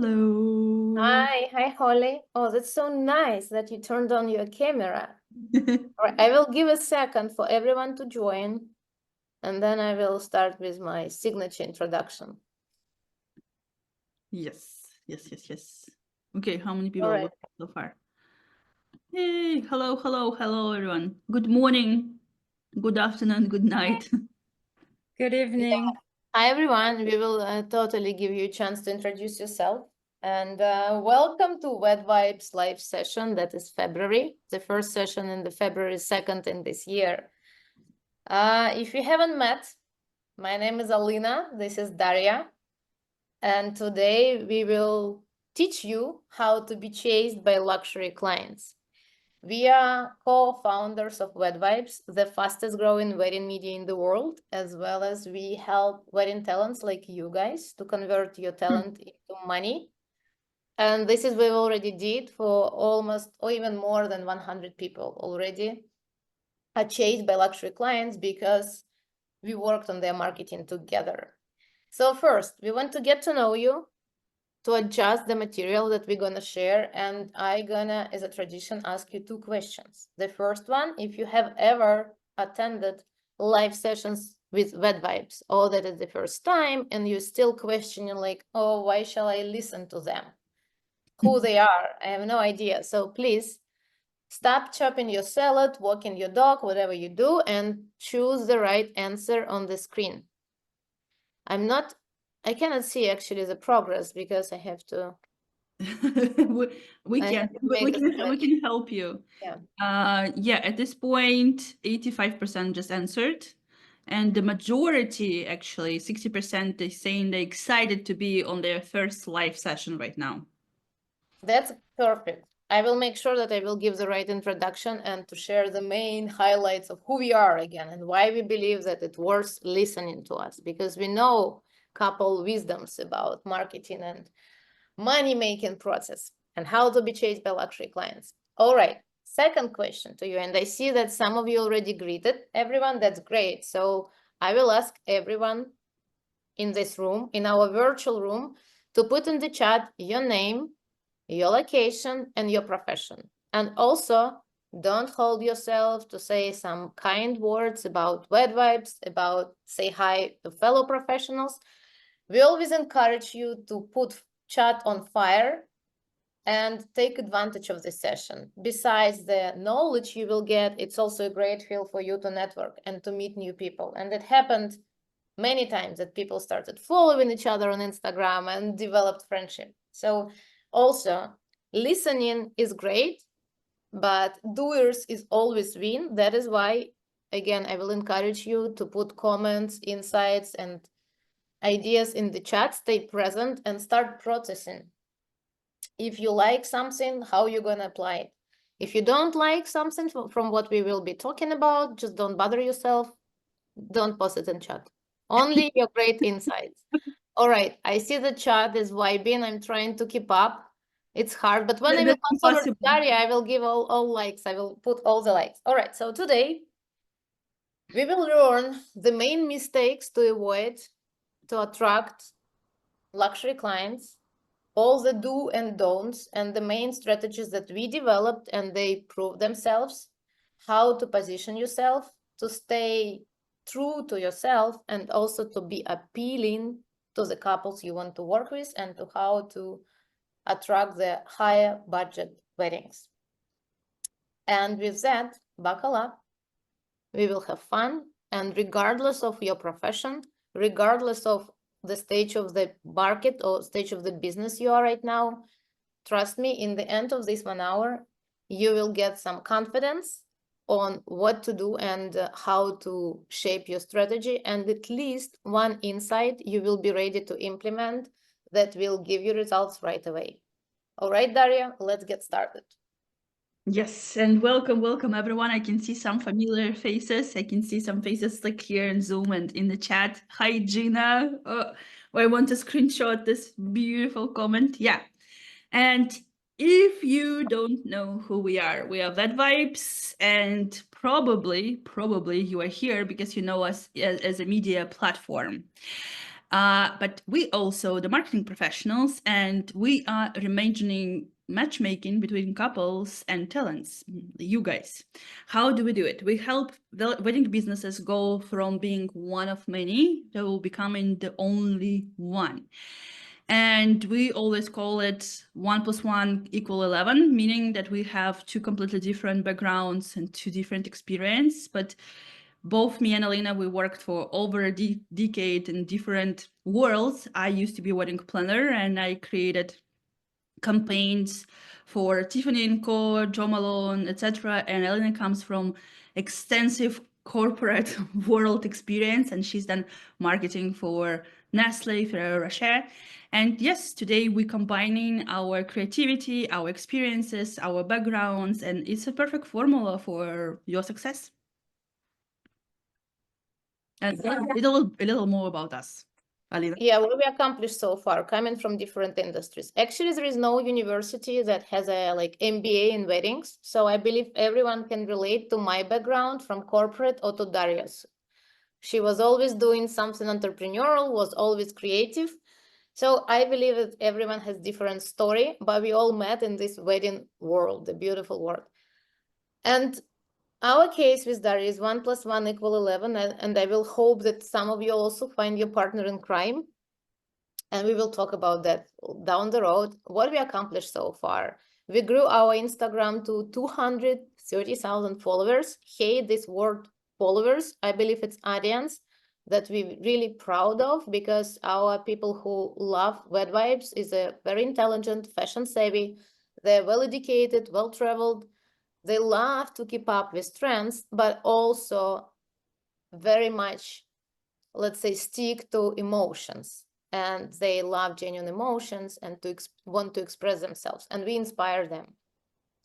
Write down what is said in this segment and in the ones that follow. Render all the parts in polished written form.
Hello. Hi, Holly. Oh, that's so nice that you turned on your camera. All right, I will give a second for everyone to join, and then I will start with my signature introduction. Yes. Okay, how many All people right. so far? Hey, hello, everyone. Good morning, good afternoon, good night. Good evening. Hi, everyone. We will totally give you a chance to introduce yourself. And welcome to WedVibes live session. That is February, the first session in the February 2nd in this year. If you haven't met, my name is Alina. This is Daria. And today we will teach you how to be chased by luxury clients. We are co-founders of WedVibes, the fastest growing wedding media in the world, as well as we help wedding talents like you guys to convert your talent into money. And this is what we already did for almost or even more than 100 people already are chased by luxury clients because we worked on their marketing together. So first, we want to get to know you, to adjust the material that we're gonna share, and I gonna, as a tradition, ask you two questions. The first one, if you have ever attended live sessions with WedVibes, or that is the first time, and you're still questioning like, oh, why shall I listen to them? Who they are? I have no idea. So please stop chopping your salad, walking your dog, whatever you do, and choose the right answer on the screen. I cannot see actually the progress because I have to. we I can have to we make a can we selection. can help you. Yeah. At this point, 85% just answered. And the majority, actually, 60%, is saying they're excited to be on their first live session right now. That's perfect. I will make sure that I will give the right introduction and to share the main highlights of who we are again and why we believe that it's worth listening to us, because we know couple wisdoms about marketing and money-making process and how to be chased by luxury clients. All right, second question to you, and I see that some of you already greeted everyone. That's great. So I will ask everyone in this room, in our virtual room, to put in the chat your name, your location, and your profession. And also, don't hold yourself to say some kind words about WedVibes, about say hi to fellow professionals. We always encourage you to put chat on fire and take advantage of the session. Besides the knowledge you will get, it's also a great field for you to network and to meet new people. And it happened many times that people started following each other on Instagram and developed friendship. So also, listening is great, but doers is always win. That is why, again, I will encourage you to put comments, insights, and ideas in the chat, stay present, and start processing. If you like something, how you're going to apply it. If you don't like something from what we will be talking about, just don't bother yourself. Don't post it in chat. Only your great insights. All right, I see the chat is vibing. I'm trying to keep up. It's hard, but when I will That's pass over to impossible. Daria, I will give all likes. I will put all the likes. All right, so today we will learn the main mistakes to avoid to attract luxury clients, all the do and don'ts, and the main strategies that we developed and they prove themselves, how to position yourself, to stay true to yourself, and also to be appealing to the couples you want to work with, and to how to attract the higher budget weddings. And with that, buckle up. We will have fun, and regardless of your profession, regardless of the stage of the market or stage of the business you are right now, trust me, in the end of this 1 hour, you will get some confidence on what to do and how to shape your strategy, and at least one insight you will be ready to implement that will give you results right away. All right, Daria, let's get started. Yes, and welcome everyone. I can see some familiar faces. I can see some faces like here in Zoom and in the chat. Hi, Gina. I want to screenshot this beautiful comment. Yeah. And if you don't know who we are WedVibes, and probably you are here because you know us as a media platform. But we also the marketing professionals, and we are reimagining matchmaking between couples and talents. You guys, how do we do it? We help the wedding businesses go from being one of many to becoming the only one. And we always call it 1 + 1 = 11, meaning that we have two completely different backgrounds and two different experiences. But both me and Alina, we worked for over a decade in different worlds. I used to be a wedding planner, and I created campaigns for Tiffany & Co., Jo Malone, etc. And Alina comes from extensive corporate world experience, and she's done marketing for Nestle, Ferrero Rocher. And yes, today we're combining our creativity, our experiences, our backgrounds, and it's a perfect formula for your success. And a little more about us, Alina. Yeah, what we accomplished so far, coming from different industries. Actually, there is no university that has a like MBA in weddings. So I believe everyone can relate to my background from corporate or to Darius. She was always doing something entrepreneurial, was always creative. So I believe that everyone has different story, but we all met in this wedding world, the beautiful world. And our case with Darius is 1 + 1 = 11, and I will hope that some of you also find your partner in crime. And we will talk about that down the road. What we accomplished so far. We grew our Instagram to 230,000 followers. Hate this word followers. I believe it's audience that we're really proud of, because our people who love WedVibes is a very intelligent, fashion savvy. They're well educated, well traveled. They love to keep up with trends, but also very much, let's say, stick to emotions. And they love genuine emotions and to want to express themselves, and we inspire them.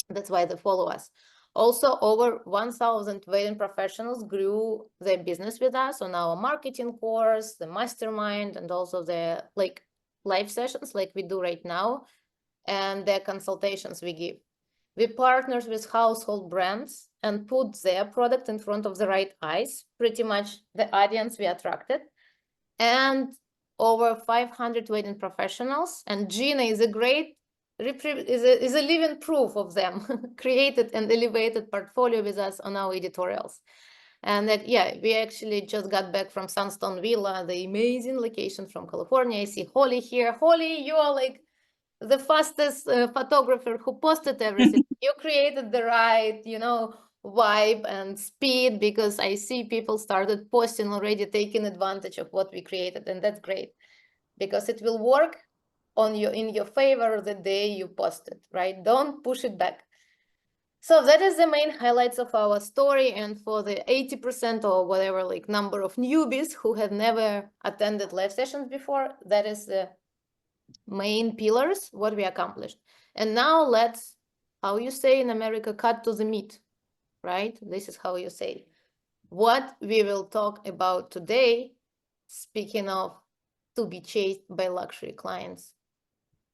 That's why they follow us. Also, over 1,000 wedding professionals grew their business with us on our marketing course, the mastermind, and also the like live sessions like we do right now, and the consultations we give. We partner with household brands and put their product in front of the right eyes, pretty much the audience we attracted. And over 500 wedding professionals, and Gina is a great is a living proof of them, created and elevated portfolio with us on our editorials. And that, yeah, we actually just got back from Sunstone Villa, the amazing location from California. I see Holly here. Holly, you are like the fastest photographer who posted everything. You created the right, vibe and speed, because I see people started posting already, taking advantage of what we created, and that's great, because it will work in your favor the day you post it, right? Don't push it back. So that is the main highlights of our story. And for the 80% or whatever like number of newbies who have never attended live sessions before, that is the main pillars, what we accomplished. And now let's, how you say in America, cut to the meat, right? This is how you say. What we will talk about today, speaking of to be chased by luxury clients.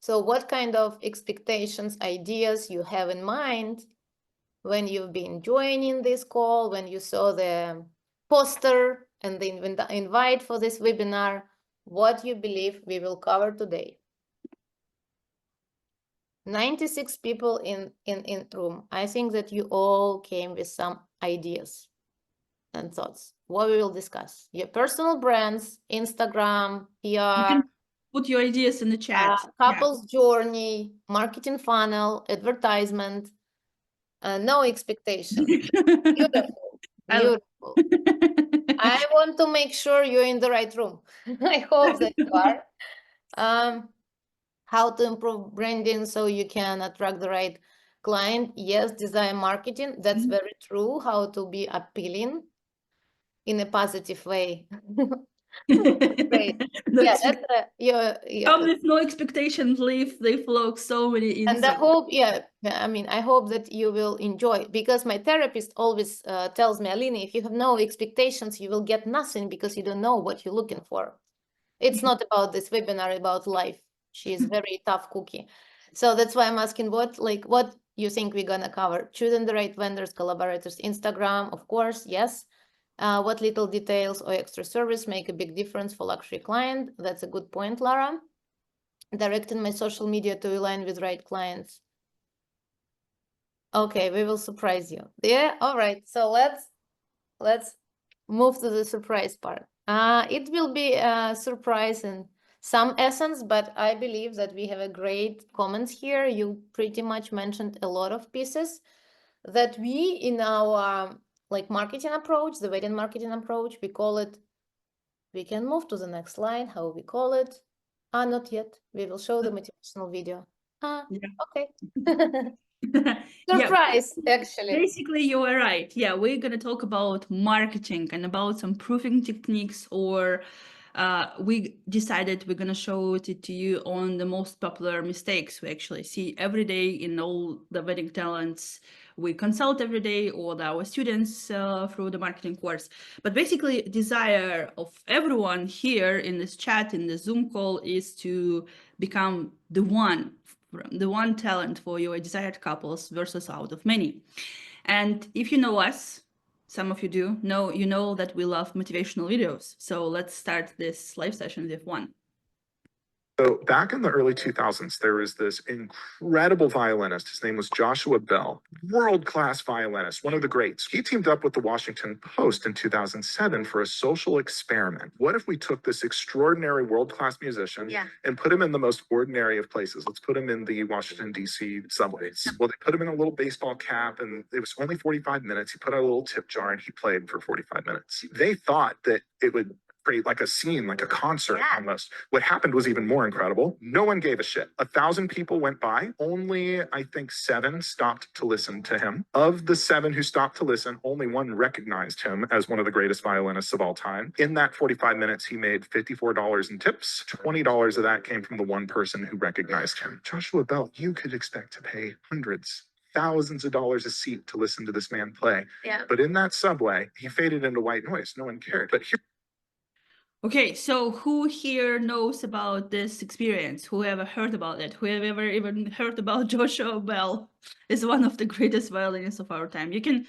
So what kind of expectations, ideas you have in mind when you've been joining this call, when you saw the poster and the invite for this webinar, what you believe we will cover today? 96 people in room. I think that you all came with some ideas and thoughts. What we will discuss: your personal brands, Instagram, You PR, can put your ideas in the chat. couple's journey, marketing funnel, advertisement, no expectation. Beautiful, beautiful. I want to make sure you're in the right room. I hope that you are. How to improve branding so you can attract the right client. Yes, design marketing. That's very true. How to be appealing in a positive way. Great. Yeah, that's Come with no expectations, leave, they flow so many insights. And I hope, I hope that you will enjoy, because my therapist always tells me, Alina, if you have no expectations, you will get nothing, because you don't know what you're looking for. It's not about this webinar, about life. She is very tough cookie. So that's why I'm asking what you think we're gonna cover. Choosing the right vendors, collaborators, Instagram, of course, yes. What little details or extra service make a big difference for luxury client? That's a good point, Lara. Directing my social media to align with right clients. Okay, we will surprise you. Yeah, all right. So let's move to the surprise part. It will be a surprise in some essence, but I believe that we have a great comments here. You pretty much mentioned a lot of pieces that we in our like marketing approach, the wedding marketing approach, we call it, we can move to the next slide, how we call it. Not yet. We will show the motivational video. Yeah. Okay. Yeah, Surprise, actually. basically you are right. Yeah, we're gonna talk about marketing and about some proofing techniques, or we decided we're gonna show it to you on the most popular mistakes we actually see every day in all the wedding talents we consult every day, or our students through the marketing course. But basically, desire of everyone here in this chat, in the Zoom call, is to become the one talent for your desired couples versus out of many. And if you know us, some of you do know, you know that we love motivational videos. So let's start this live session with one. So back in the early 2000s, there was this incredible violinist. His name was Joshua Bell, world-class violinist, one of the greats. He teamed up with the Washington Post in 2007 for a social experiment. What if we took this extraordinary world-class musician and put him in the most ordinary of places? Let's put him in the Washington, D.C. subways. Well, they put him in a little baseball cap, and it was only 45 minutes. He put out a little tip jar, and he played for 45 minutes. They thought that it would create like a scene, like a concert almost. What happened was even more incredible. No one gave a shit. 1,000 people went by. Only, I think, 7 stopped to listen to him. Of the 7 who stopped to listen, only 1 recognized him as one of the greatest violinists of all time. In that 45 minutes, he made $54 in tips. $20 of that came from the 1 person who recognized him. Joshua Bell, you could expect to pay hundreds, thousands of dollars a seat to listen to this man play. Yeah. But in that subway, he faded into white noise. No one cared. But here, Okay, so who here knows about this experience? Who ever heard about it? Who have ever even heard about Joshua Bell? Is one of the greatest violinists of our time. You can,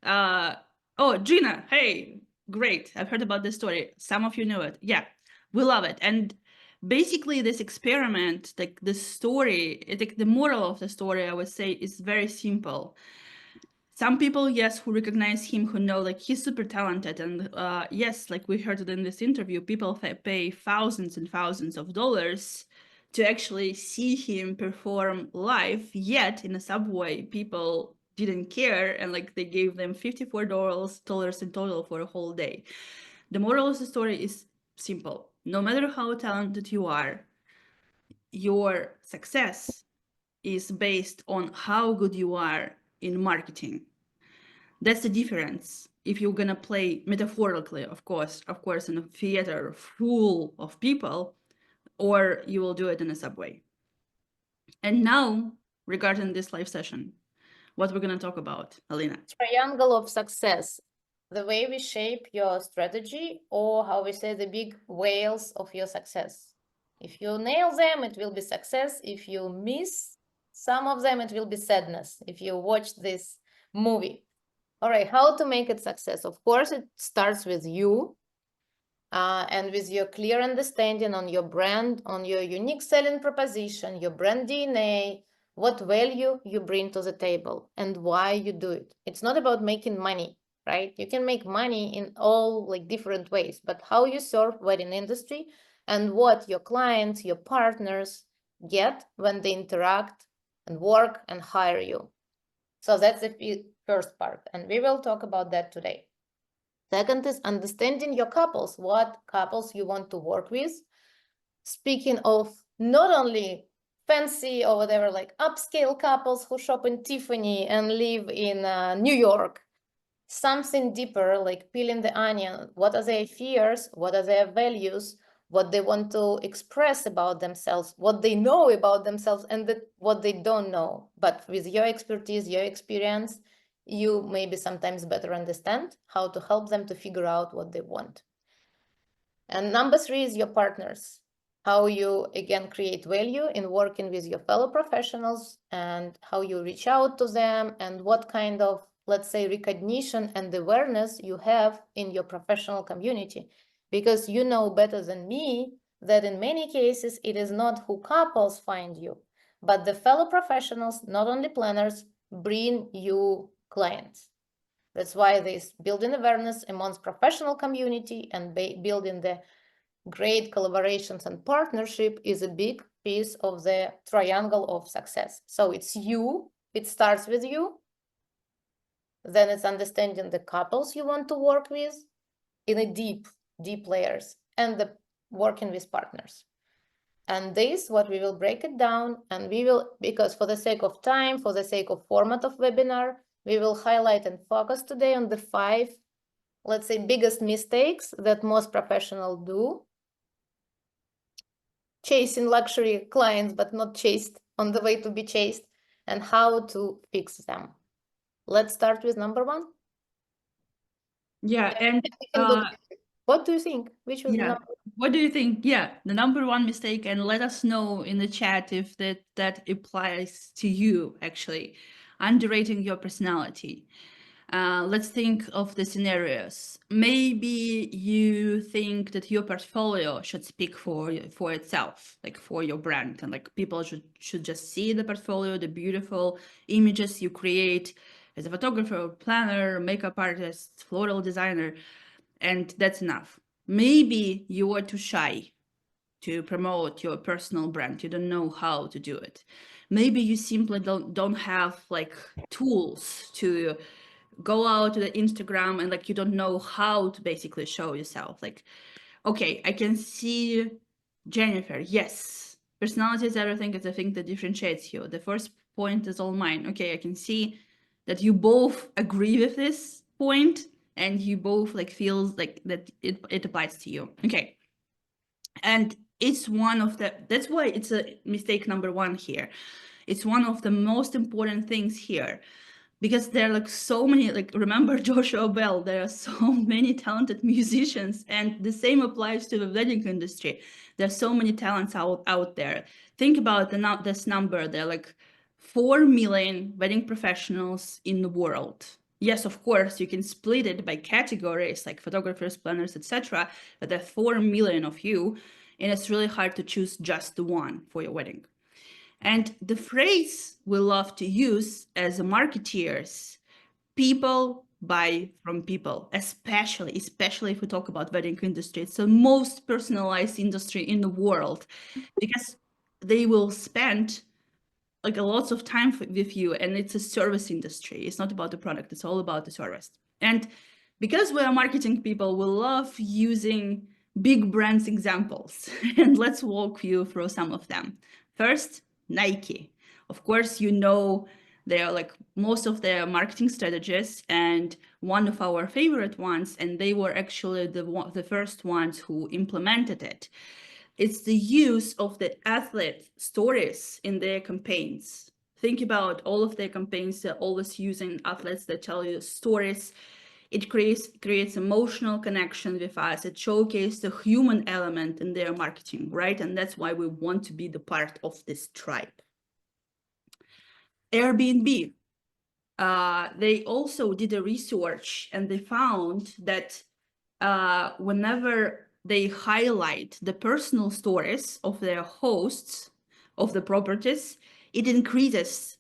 oh, Gina, hey, great. I've heard about this story. Some of you know it. Yeah, we love it. And basically this experiment, like the story, the moral of the story, I would say, is very simple. Some people, yes, who recognize him, who know like he's super talented, and yes, like we heard it in this interview, people pay thousands and thousands of dollars to actually see him perform live. Yet in a subway, people didn't care, and like they gave them $54 in total for a whole day. The moral of the story is simple: no matter how talented you are, your success is based on how good you are in marketing. That's the difference. If you're gonna play metaphorically, of course, in a theater full of people, or you will do it in a subway. And now, regarding this live session, what we're gonna talk about, Alina. Triangle of success. The way we shape your strategy, or how we say the big whales of your success. If you nail them, it will be success. If you miss some of them, it will be sadness. If you watch this movie. All right, how to make it success? Of course, it starts with you and with your clear understanding on your brand, on your unique selling proposition, your brand DNA, what value you bring to the table and why you do it. It's not about making money, right? You can make money in all like different ways, but how you serve wedding industry and what your clients, your partners get when they interact and work and hire you. So that's the first part, and we will talk about that today. Second is understanding your couples, what couples you want to work with. Speaking of not only fancy or whatever, like upscale couples who shop in Tiffany and live in New York, something deeper, like peeling the onion. What are their fears? What are their values? What they want to express about themselves, what they know about themselves, and what they don't know. But with your expertise, your experience, you maybe sometimes better understand how to help them to figure out what they want. And number 3 is your partners. How you, again, create value in working with your fellow professionals and how you reach out to them and what kind of let's say, recognition and awareness you have in your professional community. Because you know better than me that in many cases, it is not who couples find you, but the fellow professionals, not only planners, bring you clients. That's why this building awareness amongst professional community and building the great collaborations and partnership is a big piece of the triangle of success. So it's you, it starts with you, then it's understanding the couples you want to work with in a deep layers, and the working with partners. And this, what we will break it down, and we will, because for the sake of time, for the sake of format of webinar, we will highlight and focus today on the 5, let's say, biggest mistakes that most professionals do. Chasing luxury clients, but not chased, on the way to be chased, and how to fix them. Let's start with number 1. Yeah, and what do you think? Which was the yeah, number? what do you think? Yeah, the number 1 mistake, and let us know in the chat if that applies to you, actually. Underrating your personality. Let's think of the scenarios. Maybe you think that your portfolio should speak for itself, like for your brand, and like people should just see the portfolio, the beautiful images you create as a photographer, planner, makeup artist, floral designer, and that's enough. Maybe you are too shy to promote your personal brand. You don't know how to do it. Maybe you simply don't have like tools to go out to the Instagram, and like you don't know how to basically show yourself. Like, okay, I can see Jennifer. Yes, personality is everything. It's the thing that differentiates you. The first point is all mine. Okay, I can see that you both agree with this point, and you both like feels like that it applies to you. Okay, and it's one of the, that's why it's a mistake number 1 here. It's one of the most important things here, because there are like so many, like remember Joshua Bell, there are so many talented musicians, and the same applies to the wedding industry. There's so many talents out there. Think about this number. There are like 4 million wedding professionals in the world. Yes, of course, you can split it by categories like photographers, planners, etc. But there are 4 million of you, and it's really hard to choose just the one for your wedding. And the phrase we love to use as marketeers, people buy from people, especially if we talk about wedding industry. It's the most personalized industry in the world, because they will spend like a lots of time with you, and it's a service industry. It's not about the product, it's all about the service. And because we are marketing people, we love using big brands examples. And let's walk you through some of them. First, Nike. Of course, you know, they are like most of their marketing strategies, and one of our favorite ones, and they were actually the first ones who implemented it. It's the use of the athlete stories in their campaigns. Think about all of their campaigns. They're always using athletes that tell you stories. It creates emotional connection with us. It showcases the human element in their marketing, right? And that's why we want to be the part of this tribe. Airbnb. They also did a research, and they found that whenever they highlight the personal stories of their hosts of the properties, it increases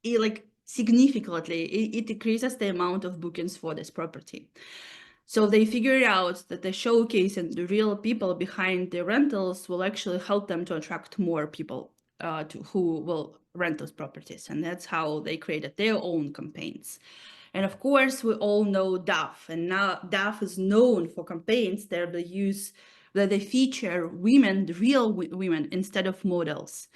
like significantly. It decreases the amount of bookings for this property. So they figured out that the showcase and the real people behind the rentals will actually help them to attract more people who will rent those properties. And that's how they created their own campaigns. And of course, we all know Dove, and now Dove is known for campaigns that they feature women, the real women, instead of models.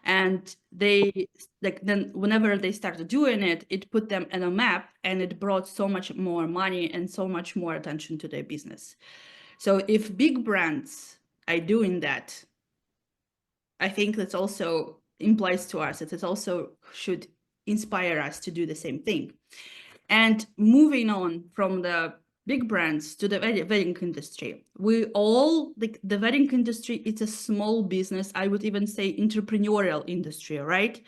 And they then whenever they started doing it, it put them on a map, and it brought so much more money and so much more attention to their business. So if big brands are doing that, I think that also implies to us that it also should inspire us to do the same thing. And moving on from the big brands to the wedding industry, the wedding industry, it's a small business. I would even say entrepreneurial industry, right?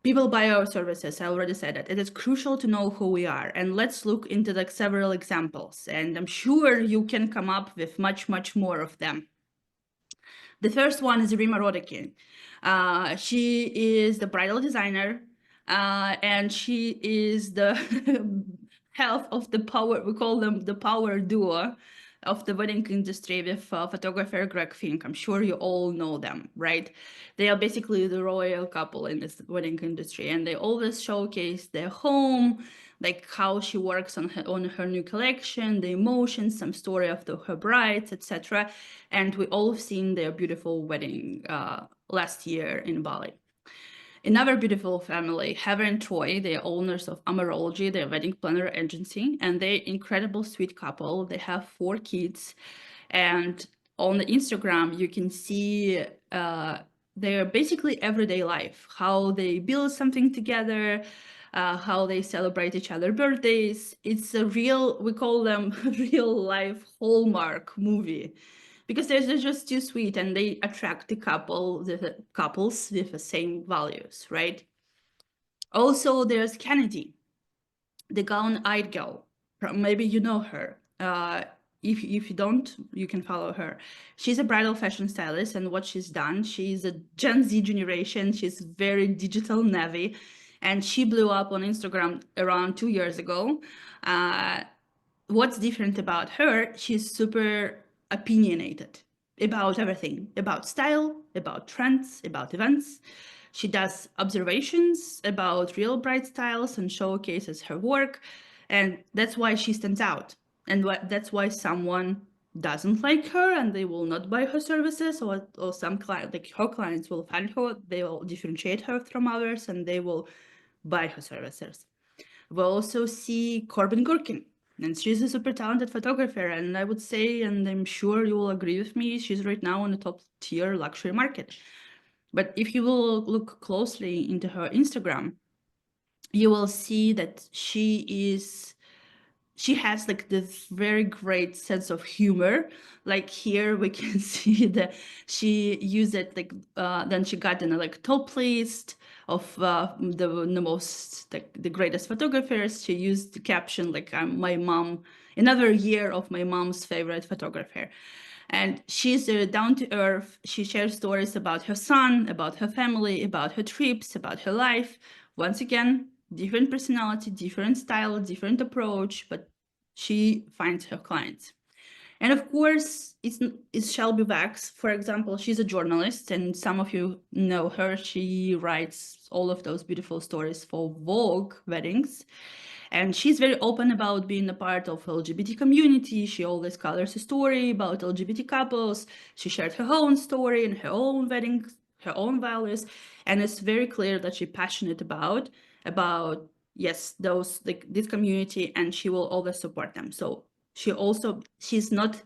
People buy our services. I already said that. It is crucial to know who we are. And let's look into like several examples. And I'm sure you can come up with much, much more of them. The first one is Rima Rodiki. She is the bridal designer, and she is the health of the power, we call them the power duo of the wedding industry with photographer Greg Fink. I'm sure you all know them, right? They are basically the royal couple in this wedding industry, and they always showcase their home, like how she works on her new collection, the emotions, some story of her brides, etc. And we all have seen their beautiful wedding last year in Bali. Another beautiful family, Heather and Troy, they are owners of Amarology, their wedding planner agency, and they're incredible sweet couple. They have 4 kids, and on the Instagram you can see their basically everyday life, how they build something together, how they celebrate each other's birthdays. It's a real, we call them real life Hallmark movie, because they're just too sweet and they attract the couples with the same values, right? Also, there's Kennedy, the gown-eyed girl. Maybe you know her. If you don't, you can follow her. She's a bridal fashion stylist, and what she's done, she's a Gen Z generation. She's very digital navy, and she blew up on Instagram around 2 years ago. What's different about her? She's super opinionated about everything, about style, about trends, about events. She does observations about real bride styles and showcases her work, and that's why she stands out. And that's why someone doesn't like her and they will not buy her services, or some client, like her clients, will find her, they will differentiate her from others, and they will buy her services. We also see Corbin Gurkin, and she's a super talented photographer, and I would say, and I'm sure you will agree with me, she's right now on the top tier luxury market. But if you will look closely into her Instagram, you will see that she has like this very great sense of humor. Like here we can see that she used it, like then she got in a like top list of the most, like the greatest photographers. She used the caption like, I'm my mom, another year of my mom's favorite photographer. And she's down to earth. She shares stories about her son, about her family, about her trips, about her life. Once again, different personality, different style, different approach, but she finds her clients. And of course, it's Shelby Vax. For example, she's a journalist, and some of you know her. She writes all of those beautiful stories for Vogue weddings. And she's very open about being a part of LGBT community. She always colors a story about LGBT couples. She shared her own story and her own wedding, her own values. And it's very clear that she's passionate about yes, those, like this community, and she will always support them. So she's not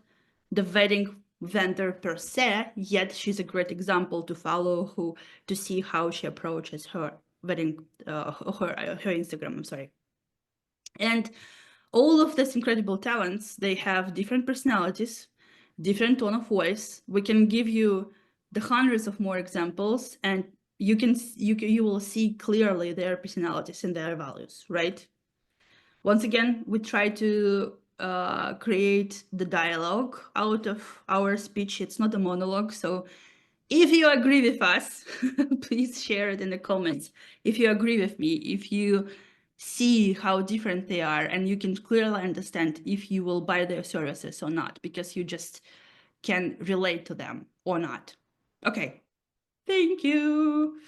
the wedding vendor per se, yet she's a great example to follow, to see how she approaches her wedding, her Instagram, I'm sorry. And all of these incredible talents, they have different personalities, different tone of voice. We can give you the hundreds of more examples, and you will see clearly their personalities and their values, right? Once again, we try to create the dialogue out of our speech. It's not a monologue. So if you agree with us, please share it in the comments. If you agree with me, if you see how different they are, and you can clearly understand if you will buy their services or not, because you just can relate to them or not. Okay, thank you.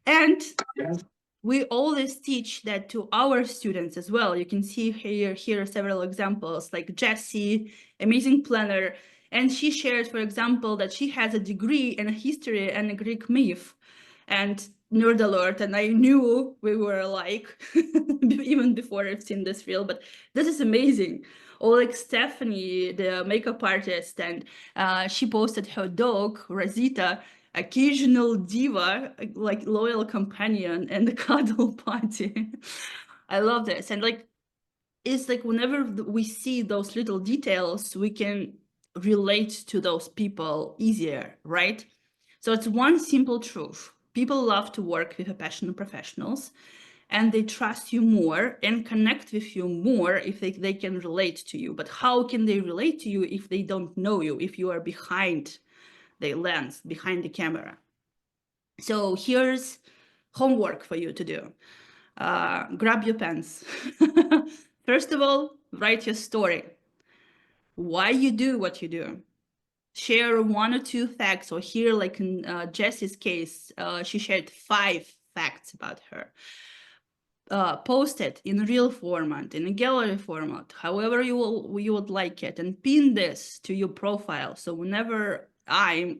And we always teach that to our students as well. You can see here are several examples, like Jessie, amazing planner. And she shared, for example, that she has a degree in history and Greek myth. And nerd alert, and I knew we were alike even before I've seen this reel, but this is amazing. Or like Stephanie, the makeup artist, and she posted her dog, Rosita, occasional diva, like loyal companion, and the cuddle party. I love this. And like, it's like whenever we see those little details, we can relate to those people easier, right? So it's one simple truth. People love to work with passionate professionals, and they trust you more and connect with you more if they can relate to you. But how can they relate to you if they don't know you, if you are behind the lens, behind the camera? So here's homework for you to do. Grab your pens. First of all, write your story. Why you do what you do. Share 1 or 2 facts, or here, like in Jessie's case, she shared 5 facts about her. Post it in real format, in a gallery format, however you would like it, and pin this to your profile. So whenever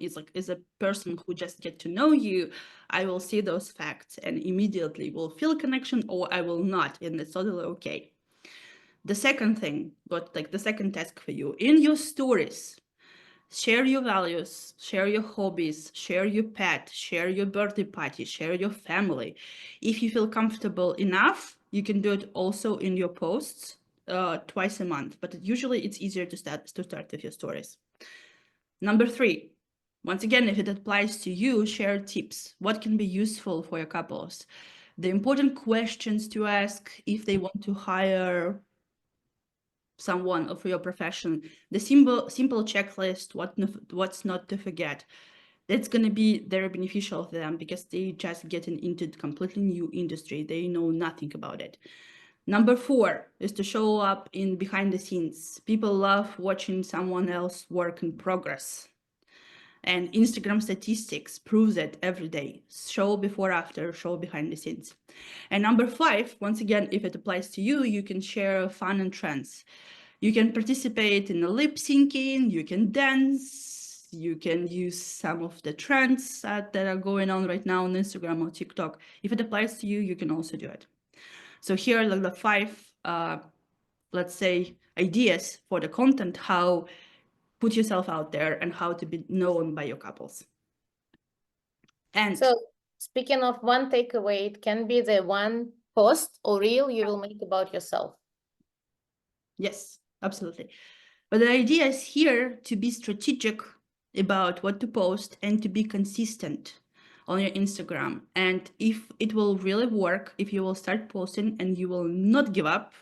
is a person who just get to know you, I will see those facts and immediately will feel connection, or I will not, and it's totally okay. The second thing, the second task for you, in your stories, share your values, share your hobbies, share your pet, share your birthday party, share your family. If you feel comfortable enough, you can do it also in your posts twice a month, but usually it's easier to start with your stories. Number 3, once again, if it applies to you, share tips. What can be useful for your couples? The important questions to ask if they want to hire someone for your profession, the simple checklist, what's not to forget. That's going to be very beneficial for them because they just getting into a completely new industry. They know nothing about it. Number 4 is to show up in behind the scenes. People love watching someone else work in progress. And Instagram statistics proves it every day. Show before, after, show behind the scenes. And number 5, once again, if it applies to you, you can share fun and trends. You can participate in the lip syncing, you can dance, you can use some of the trends that are going on right now on Instagram or TikTok. If it applies to you, you can also do it. So here are the 5, let's say, ideas for the content, how put yourself out there and how to be known by your couples. And so speaking of one takeaway, it can be the one post or reel you will make about yourself. yes, absolutely. But the idea is here to be strategic about what to post and to be consistent on your Instagram. And if it will really work, if you will start posting and you will not give up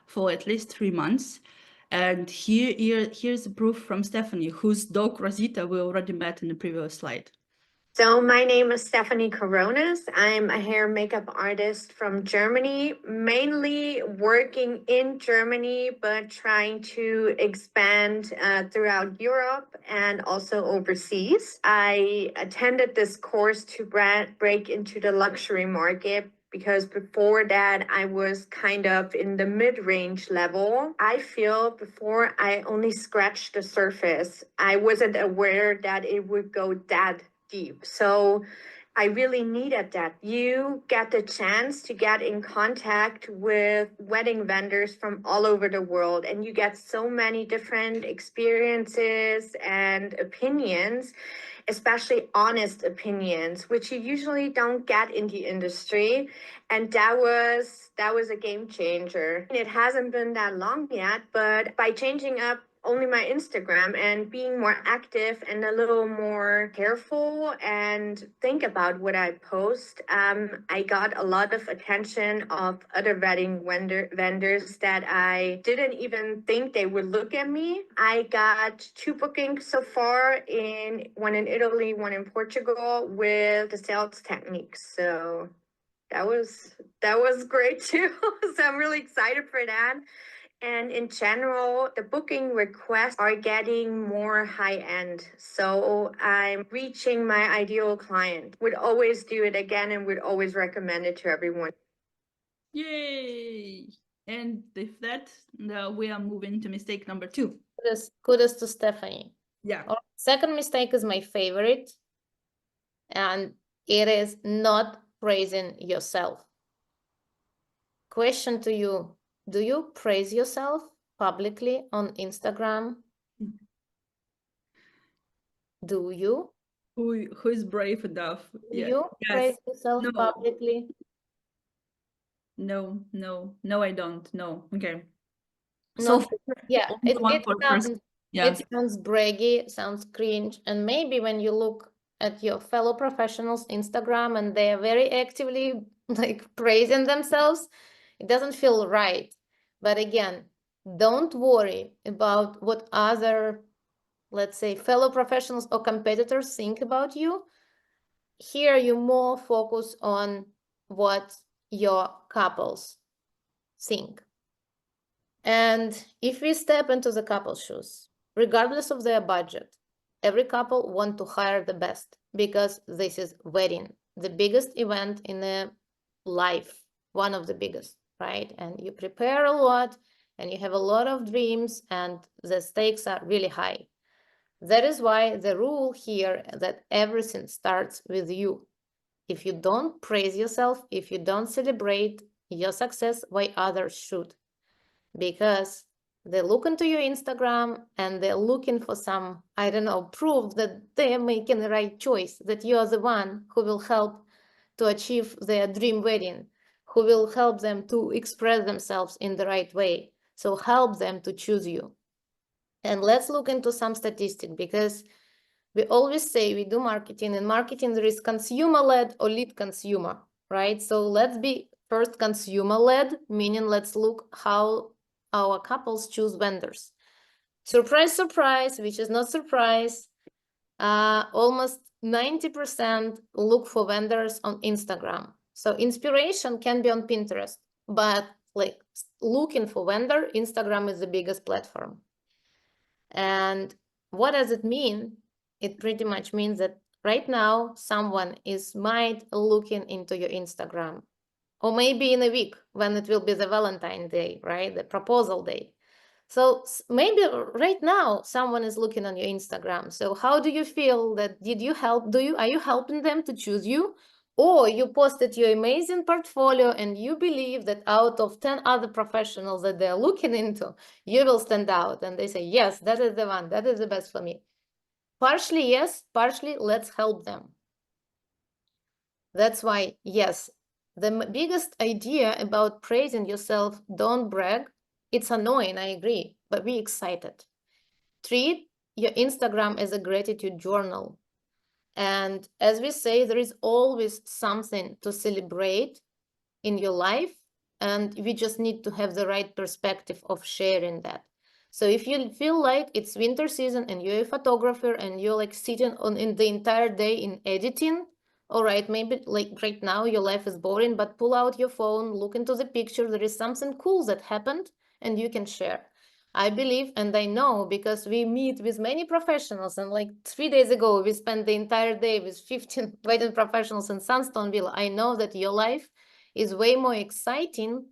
for at least 3 months. And here's the proof from Stephanie, whose dog Rosita we already met in the previous slide. So my name is Stephanie Coronas. I'm a hair makeup artist from Germany, mainly working in Germany, but trying to expand throughout Europe and also overseas. I attended this course to break into the luxury market, because before that I was kind of in the mid-range level. I feel before I only scratched the surface. I wasn't aware that it would go that deep. So I really needed that. You get the chance to get in contact with wedding vendors from all over the world, and you get so many different experiences and opinions, especially honest opinions, which you usually don't get in the industry. And that was a game changer. It hasn't been that long yet, but by changing up only my Instagram and being more active and a little more careful and think about what I post, I got a lot of attention of other wedding vendors that I didn't even think they would look at me. I got 2 bookings so far, one in Italy, one in Portugal, with the sales techniques. So that was great too. So I'm really excited for that. And in general, the booking requests are getting more high-end. So I'm reaching my ideal client. Would always do it again and would always recommend it to everyone. Yay! And with that, we are moving to mistake number 2. Kudos to Stephanie. Yeah. Our second mistake is my favorite, and it is not praising yourself. Question to you: do you praise yourself publicly on Instagram? Do you? Who is brave enough? Do Yeah. you praise yourself No. publicly? No, I don't. No. Okay. No. So Yeah, only one it for person. Yeah. It sounds braggy, sounds cringe, and maybe when you look at your fellow professionals Instagram and they are very actively like praising themselves, it doesn't feel right. But again, don't worry about what other, let's say, fellow professionals or competitors think about you. Here you more focus on what your couples think. And if we step into the couple shoes, regardless of their budget, every couple want to hire the best because this is wedding, the biggest event in their life, one of the biggest, right? And you prepare a lot and you have a lot of dreams and the stakes are really high. That is why the rule here that everything starts with you. If you don't praise yourself, if you don't celebrate your success, why others should? Because they look into your Instagram and they're looking for some, I don't know, proof that they're making the right choice, that you're the one who will help to achieve their dream wedding, who will help them to express themselves in the right way. So help them to choose you. And let's look into some statistics because we always say we do marketing. In marketing, there is consumer-led or lead consumer, right? So let's be first consumer-led, meaning let's look how our couples choose vendors. Surprise, surprise, which is not surprise. Almost 90% look for vendors on Instagram. So inspiration can be on Pinterest, but like looking for vendor, Instagram is the biggest platform. And what does it mean? It pretty much means that right now someone might looking into your Instagram, or maybe in a week when it will be the Valentine's Day, right? The proposal day. So maybe right now someone is looking on your Instagram. So how do you feel that are you helping them to choose you? Or you posted your amazing portfolio and you believe that out of 10 other professionals that they're looking into, you will stand out and they say, yes, that is the one, that is the best for me. Partially yes, partially let's help them. That's why, yes, the biggest idea about praising yourself, don't brag. It's annoying, I agree, but be excited. Treat your Instagram as a gratitude journal. And as we say, there is always something to celebrate in your life, and we just need to have the right perspective of sharing that. So if you feel like it's winter season and you're a photographer and you're like sitting in the entire day in editing, all right, maybe like right now your life is boring, but pull out your phone, look into the picture, there is something cool that happened and you can share. I believe and I know because we meet with many professionals, and like 3 days ago we spent the entire day with 15 wedding professionals in Sunstoneville. I know that your life is way more exciting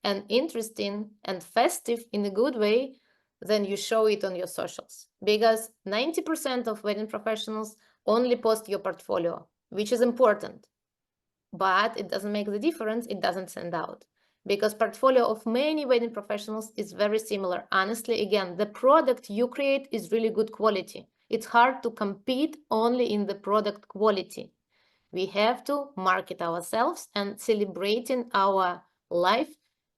and interesting and festive in a good way than you show it on your socials, because 90% of wedding professionals only post your portfolio, which is important, but it doesn't make the difference. It doesn't stand out because portfolio of many wedding professionals is very similar. Honestly, again, the product you create is really good quality. It's hard to compete only in the product quality. We have to market ourselves, and celebrating our life,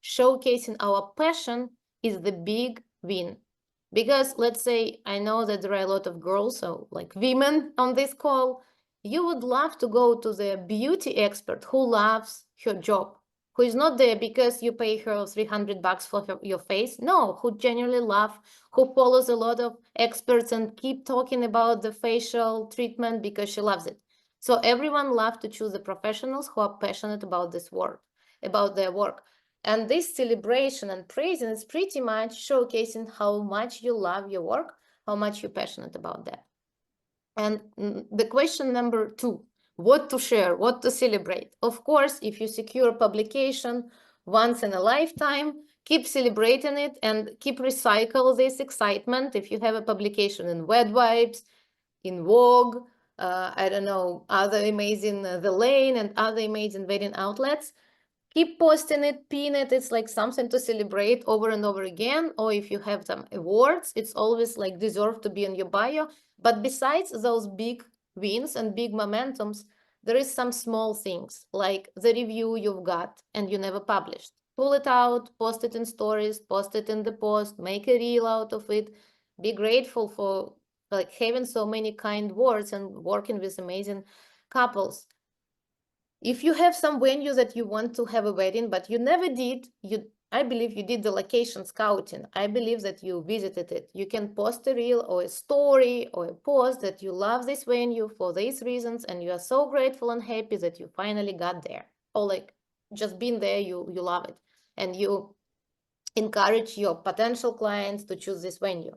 showcasing our passion is the big win. Because let's say, I know that there are a lot of girls, so like women on this call, you would love to go to the beauty expert who loves her job, who is not there because you pay her $300 for your face. No, who genuinely love, who follows a lot of experts and keep talking about the facial treatment because she loves it. So everyone loves to choose the professionals who are passionate about this work, about their work. And this celebration and praising is pretty much showcasing how much you love your work, how much you're passionate about that. And the question number 2, what to share, what to celebrate? Of course, if you secure publication once in a lifetime, keep celebrating it and keep recycle this excitement. If you have a publication in WedVibes, in Vogue, I don't know, other amazing, The Lane and other amazing wedding outlets, keep posting it, pin it. It's like something to celebrate over and over again. Or if you have some awards, it's always like deserve to be on your bio. But besides those big wins and big momentums, there is some small things like the review you've got and you never published. Pull it out, post it in stories, post it in the post, make a reel out of it. Be grateful for like having so many kind words and working with amazing couples. If you have some venue that you want to have a wedding, but you never did, I believe you did the location scouting. I believe that you visited it. You can post a reel or a story or a post that you love this venue for these reasons, and you are so grateful and happy that you finally got there. Or like just being there, you love it. And you encourage your potential clients to choose this venue.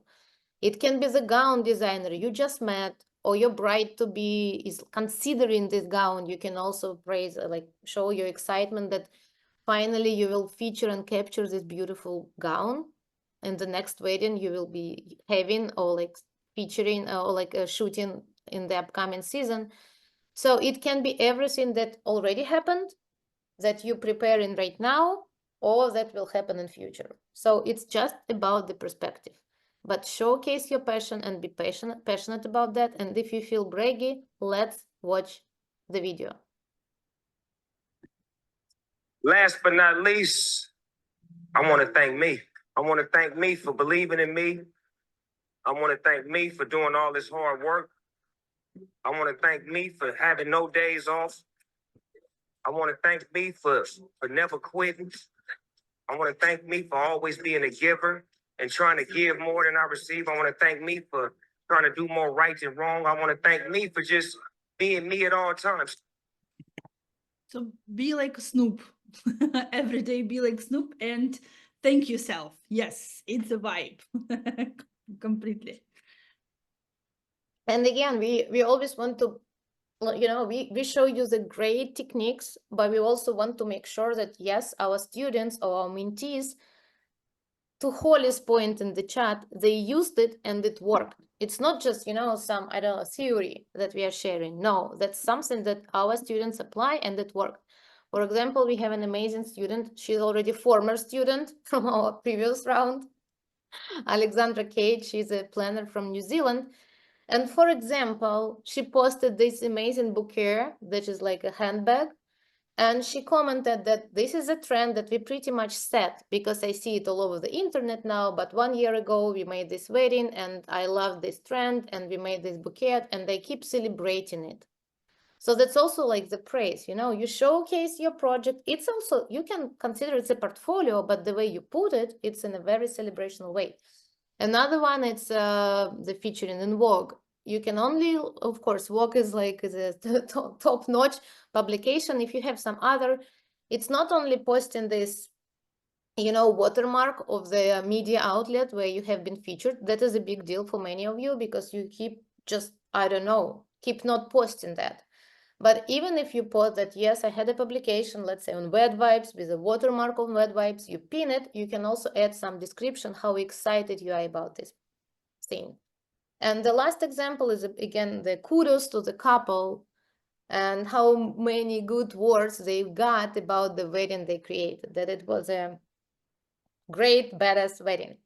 It can be the gown designer you just met, or your bride-to-be is considering this gown. You can also praise, like show your excitement that finally you will feature and capture this beautiful gown. And the next wedding you will be having or like featuring or like shooting in the upcoming season. So it can be everything that already happened, that you're preparing right now, or that will happen in future. So it's just about the perspective. But showcase your passion and be passionate about that. And if you feel braggy, let's watch the video. Last but not least, I want to thank me. I want to thank me for believing in me. I want to thank me for doing all this hard work. I want to thank me for having no days off. I want to thank me for never quitting. I want to thank me for always being a giver and trying to give more than I receive. I want to thank me for trying to do more right than wrong. I want to thank me for just being me at all times. So be like Snoop. Every day be like Snoop and thank yourself. Yes, it's a vibe. Completely. And again, we always want to, you know, we show you the great techniques, but we also want to make sure that, yes, our students or our mentees, to Holly's point in the chat, they used it and it worked. It's not just, you know, some, I don't know, theory that we are sharing. No, that's something that our students apply and it worked. For example, we have an amazing student. She's already a former student from our previous round. Alexandra Kate, she's a planner from New Zealand. And for example, she posted this amazing bouquet that is like a handbag. And she commented that this is a trend that we pretty much set, because I see it all over the internet now. But 1 year ago, we made this wedding and I love this trend and we made this bouquet and they keep celebrating it. So that's also like the praise, you know, you showcase your project. It's also, you can consider it's a portfolio, but the way you put it, it's in a very celebrational way. Another one, it's the featuring in Vogue. You can only, of course, Vogue is like the top-notch publication. If you have some other, it's not only posting this, you know, watermark of the media outlet where you have been featured. That is a big deal for many of you because you keep just, I don't know, keep not posting that. But even if you post that, yes, I had a publication, let's say on WedVibes with a watermark of WedVibes, you pin it, you can also add some description how excited you are about this thing. And the last example is, again, the kudos to the couple and how many good words they got about the wedding they created, that it was a great, badass wedding.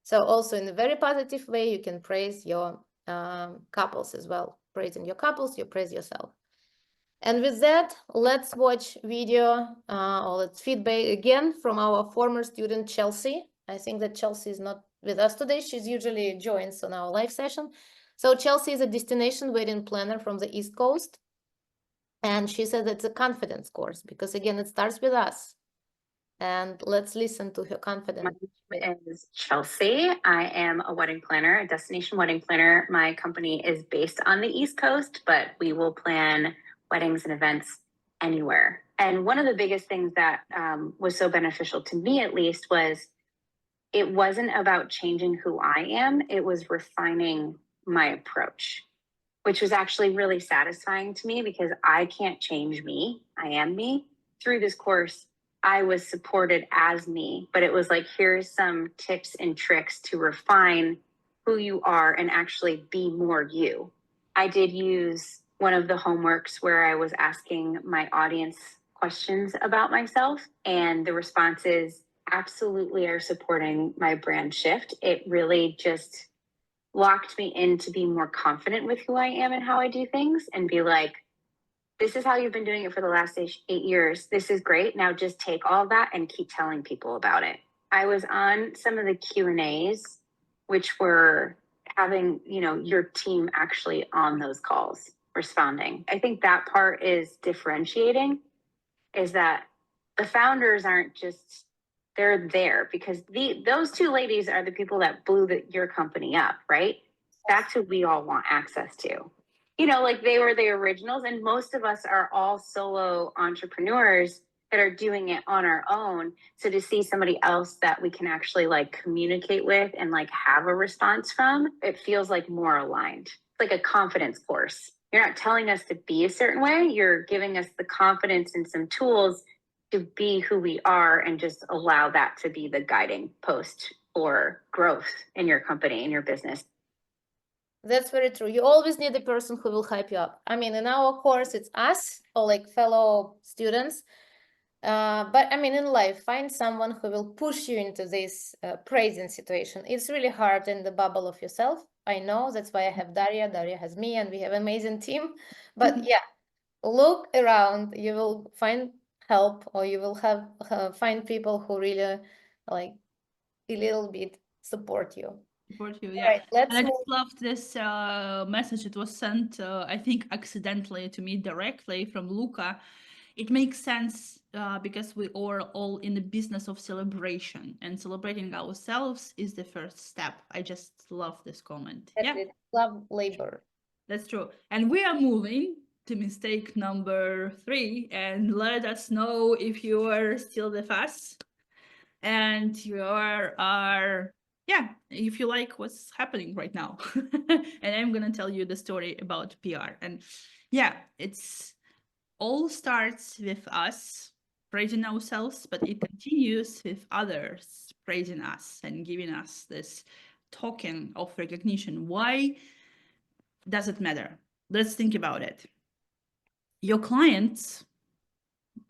So also in a very positive way, you can praise your couples as well. Praising your couples, you praise yourself. And with that, let's watch video or let's feedback again from our former student, Chelsea. I think that Chelsea is not with us today. She's usually joins on our live session. So Chelsea is a destination wedding planner from the East Coast. And she said it's a confidence course because, again, it starts with us. And let's listen to her confidence. My name is Chelsea. I am a wedding planner, a destination wedding planner. My company is based on the East Coast, but we will plan weddings and events anywhere. And one of the biggest things that was so beneficial to me, at least, was it wasn't about changing who I am. It was refining my approach, which was actually really satisfying to me because I can't change me. I am me. Through this course, I was supported as me, but it was like, here's some tips and tricks to refine who you are and actually be more you. I did use one of the homeworks where I was asking my audience questions about myself, and the responses absolutely are supporting my brand shift. It really just locked me in to be more confident with who I am and how I do things and be like, this is how you've been doing it for the last 8 years. This is great. Now just take all that and keep telling people about it. I was on some of the Q&As, which were having, you know, your team actually on those calls responding. I think that part is differentiating, is that the founders aren't just, they're there because those two ladies are the people that blew your company up, right? That's who we all want access to. You know, like they were the originals, and most of us are all solo entrepreneurs that are doing it on our own. So to see somebody else that we can actually like communicate with and like have a response from, it feels like more aligned. It's like a confidence course. You're not telling us to be a certain way. You're giving us the confidence and some tools to be who we are and just allow that to be the guiding post for growth in your company, in your business. That's very true. You always need a person who will hype you up. I mean, in our course, it's us or like fellow students. But I mean, in life, find someone who will push you into this praising situation. It's really hard in the bubble of yourself. I know, that's why I have Daria. Daria has me, and we have an amazing team. But yeah, look around. You will find help, or you will have find people who really like a little bit support you. Support you, All yeah. right, let's And I move. just loved this message. It was sent, I think, accidentally to me directly from Luca. It makes sense because we are all in the business of celebration, and celebrating ourselves is the first step. I just love this comment. Yeah, Love labor. that's true. And we are moving to mistake number 3, and let us know if you are still with us and you are yeah, if you like what's happening right now. And I'm gonna tell you the story about PR. And yeah, it's all starts with us praising ourselves, but it continues with others praising us and giving us this token of recognition. Why does it matter? Let's think about it. Your clients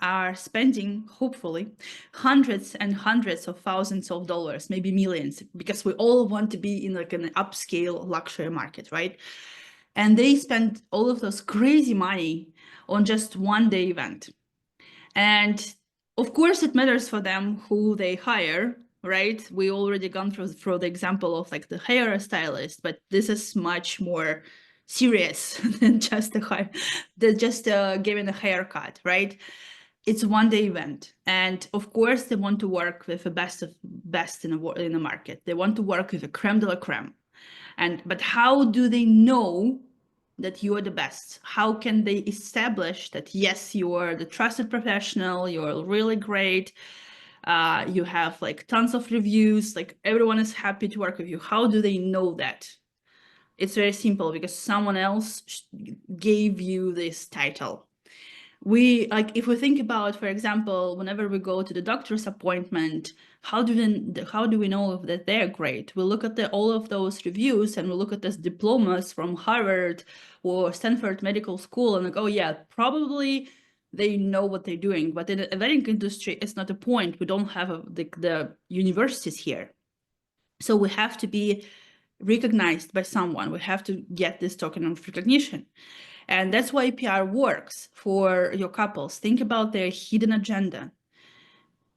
are spending, hopefully, hundreds and hundreds of thousands of dollars, maybe millions, because we all want to be in like an upscale luxury market, right? And they spend all of those crazy money on just one day event. And of course, it matters for them who they hire, right? We already gone through the example of like the hairstylist, but this is much more serious than just giving a haircut, right? It's a one-day event, and of course they want to work with the best of best in the market. They want to work with a creme de la creme. But how do they know that you are the best? How can they establish that yes, you are the trusted professional, you're really great, you have like tons of reviews, like everyone is happy to work with you? How do they know that? It's very simple, because someone else gave you this title. We like, if we think about, for example, whenever we go to the doctor's appointment, how do we know that they're great? We look at all of those reviews, and we look at those diplomas from Harvard or Stanford Medical School, and like, oh yeah, probably they know what they're doing. But in the wedding industry, it's not a point. We don't have the universities here, so we have to be recognized by someone. We have to get this token of recognition. And that's why PR works for your couples. Think about their hidden agenda.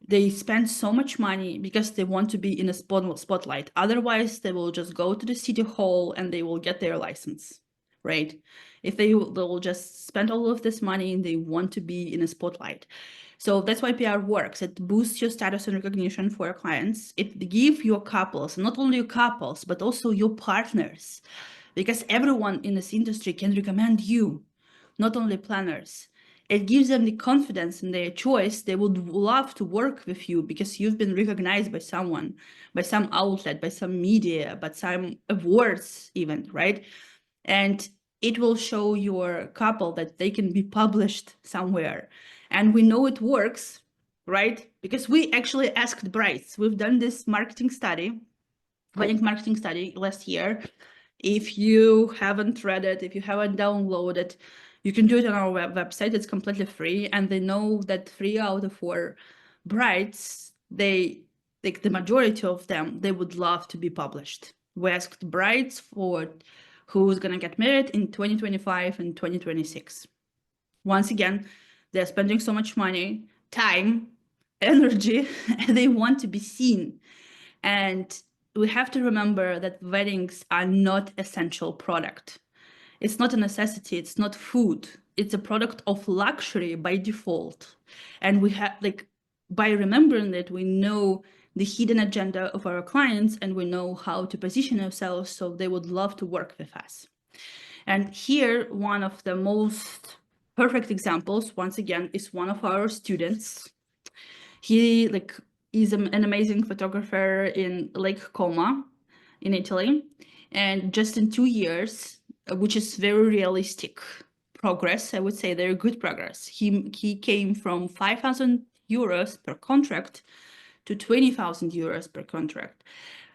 They spend so much money because they want to be in a spotlight. Otherwise, they will just go to the city hall and they will get their license, right? If they will just spend all of this money and they want to be in a spotlight. So that's why PR works. It boosts your status and recognition for your clients. It gives your couples, not only your couples, but also your partners, because everyone in this industry can recommend you, not only planners. It gives them the confidence in their choice. They would love to work with you because you've been recognized by someone, by some outlet, by some media, by some awards even, right? And it will show your couple that they can be published somewhere. And we know it works, right? Because we actually asked brides. We've done this marketing study, wedding marketing study last year. If you haven't read it, if you haven't downloaded, you can do it on our website. It's completely free. And they know that 3 out of 4 brides, they, like the majority of them, they would love to be published. We asked brides for who's going to get married in 2025 and 2026. Once again, they're spending so much money, time, energy, and they want to be seen. And we have to remember that weddings are not essential product. It's not a necessity, it's not food. It's a product of luxury by default. And we have, like, by remembering that, we know the hidden agenda of our clients, and we know how to position ourselves so they would love to work with us. And here, one of the most perfect examples, once again, is one of our students. He is an amazing photographer in Lake Como in Italy. And just in 2 years, which is very realistic progress, I would say very good progress. He came from 5,000 euros per contract to 20,000 euros per contract.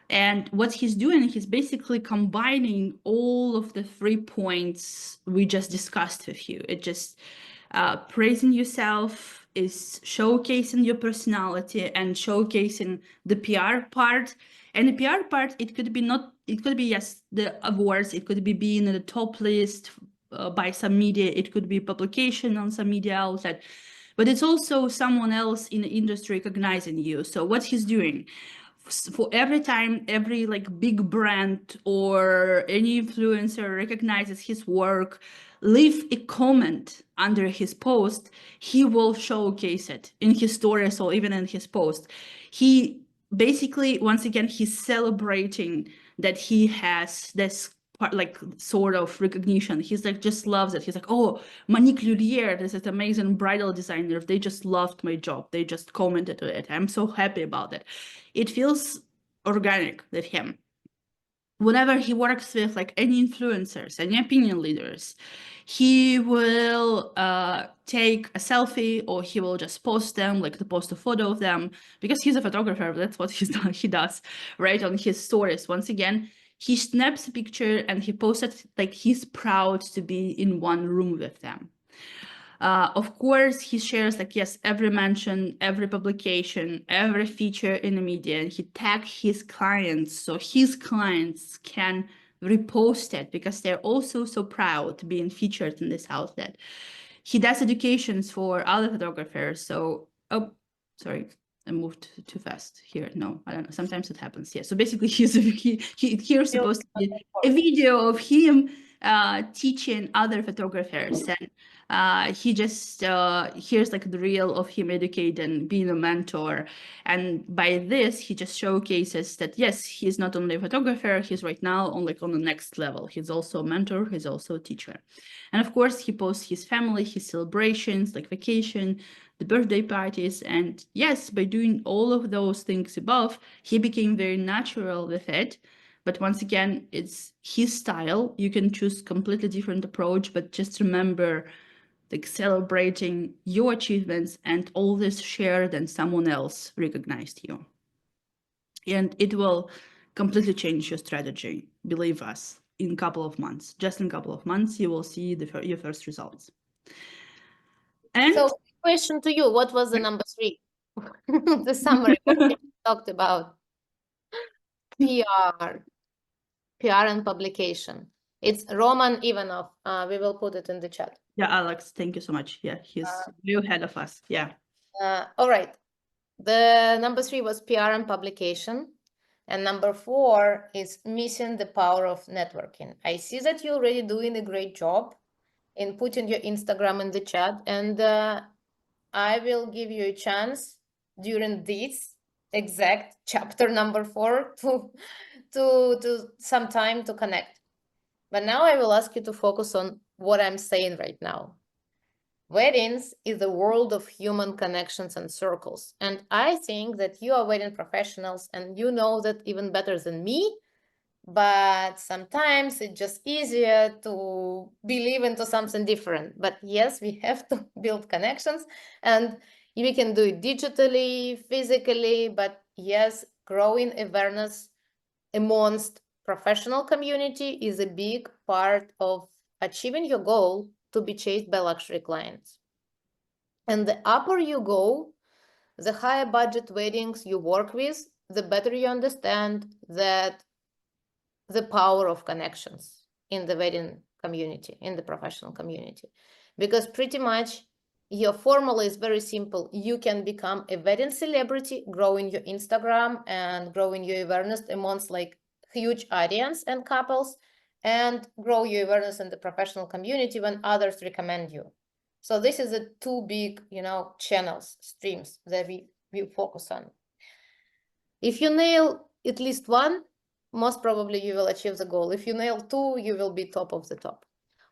And what he's doing, he's basically combining all of the 3 points we just discussed with you. It just praising yourself, is showcasing your personality and showcasing the PR part. And the PR part, it could be yes, the awards, it could be being in the top list by some media, it could be publication on some media outlet, but it's also someone else in the industry recognizing you. So what he's doing, for every time every big brand or any influencer recognizes his work, leave a comment under his post, he will showcase it in his stories or even in his post. He basically, once again, he's celebrating that he has this sort of recognition. He's just loves it. He's like, oh, Monique Lulier, this is amazing bridal designer, they just loved my job, they just commented on it, I'm so happy about it. It feels organic with him. Whenever he works with any influencers, any opinion leaders, he will take a selfie, or he will just post them, to post a photo of them, because he's a photographer. That's what he does, right, on his stories. Once again, he snaps a picture and he posts it he's proud to be in one room with them. Of course, he shares yes, every mention, every publication, every feature in the media, and he tags his clients so his clients can repost it, because they're also so proud to being featured in this outlet. He does educations for other photographers. So, oh, sorry, I moved too fast here. No, I don't know. Sometimes it happens. Yeah. So basically, here's supposed to be a video of him teaching other photographers, and he just here's the reel of him educating, being a mentor, and by this he just showcases that yes, he's not only a photographer, he's right now on the next level. He's also a mentor, he's also a teacher. And of course, he posts his family, his celebrations, vacation, the birthday parties. And yes, by doing all of those things above, he became very natural with it. But once again, it's his style. You can choose completely different approach, but just remember celebrating your achievements and always share that someone else recognized you. And it will completely change your strategy, believe us, in a couple of months. Just in a couple of months, you will see your first results. And So, question to you, what was the number 3? The summary, what we talked about. PR and publication. It's Roman Ivanov. We will put it in the chat. yeah, Alex, thank you so much. Yeah, he's way ahead of us. Yeah. All right. The number 3 was PR and publication. And number 4 is missing the power of networking. I see that you're already doing a great job in putting your Instagram in the chat. And I will give you a chance during this exact chapter number 4 to some time to connect. But now I will ask you to focus on what I'm saying right now. Weddings is the world of human connections and circles. And I think that you are wedding professionals and you know that even better than me. But sometimes it's just easier to believe into something different. But yes, we have to build connections, and we can do it digitally, physically, but yes, growing awareness amongst professional community is a big part of achieving your goal to be chased by luxury clients. And the upper you go, the higher budget weddings you work with, the better you understand that the power of connections in the wedding community, in the professional community. Because pretty much your formula is very simple. You can become a wedding celebrity, growing your Instagram and growing your awareness amongst like huge audience and couples, and grow your awareness in the professional community when others recommend you. So this is the two big, channels, streams that we focus on. If you nail at least one, most probably you will achieve the goal. If you nail two, you will be top of the top.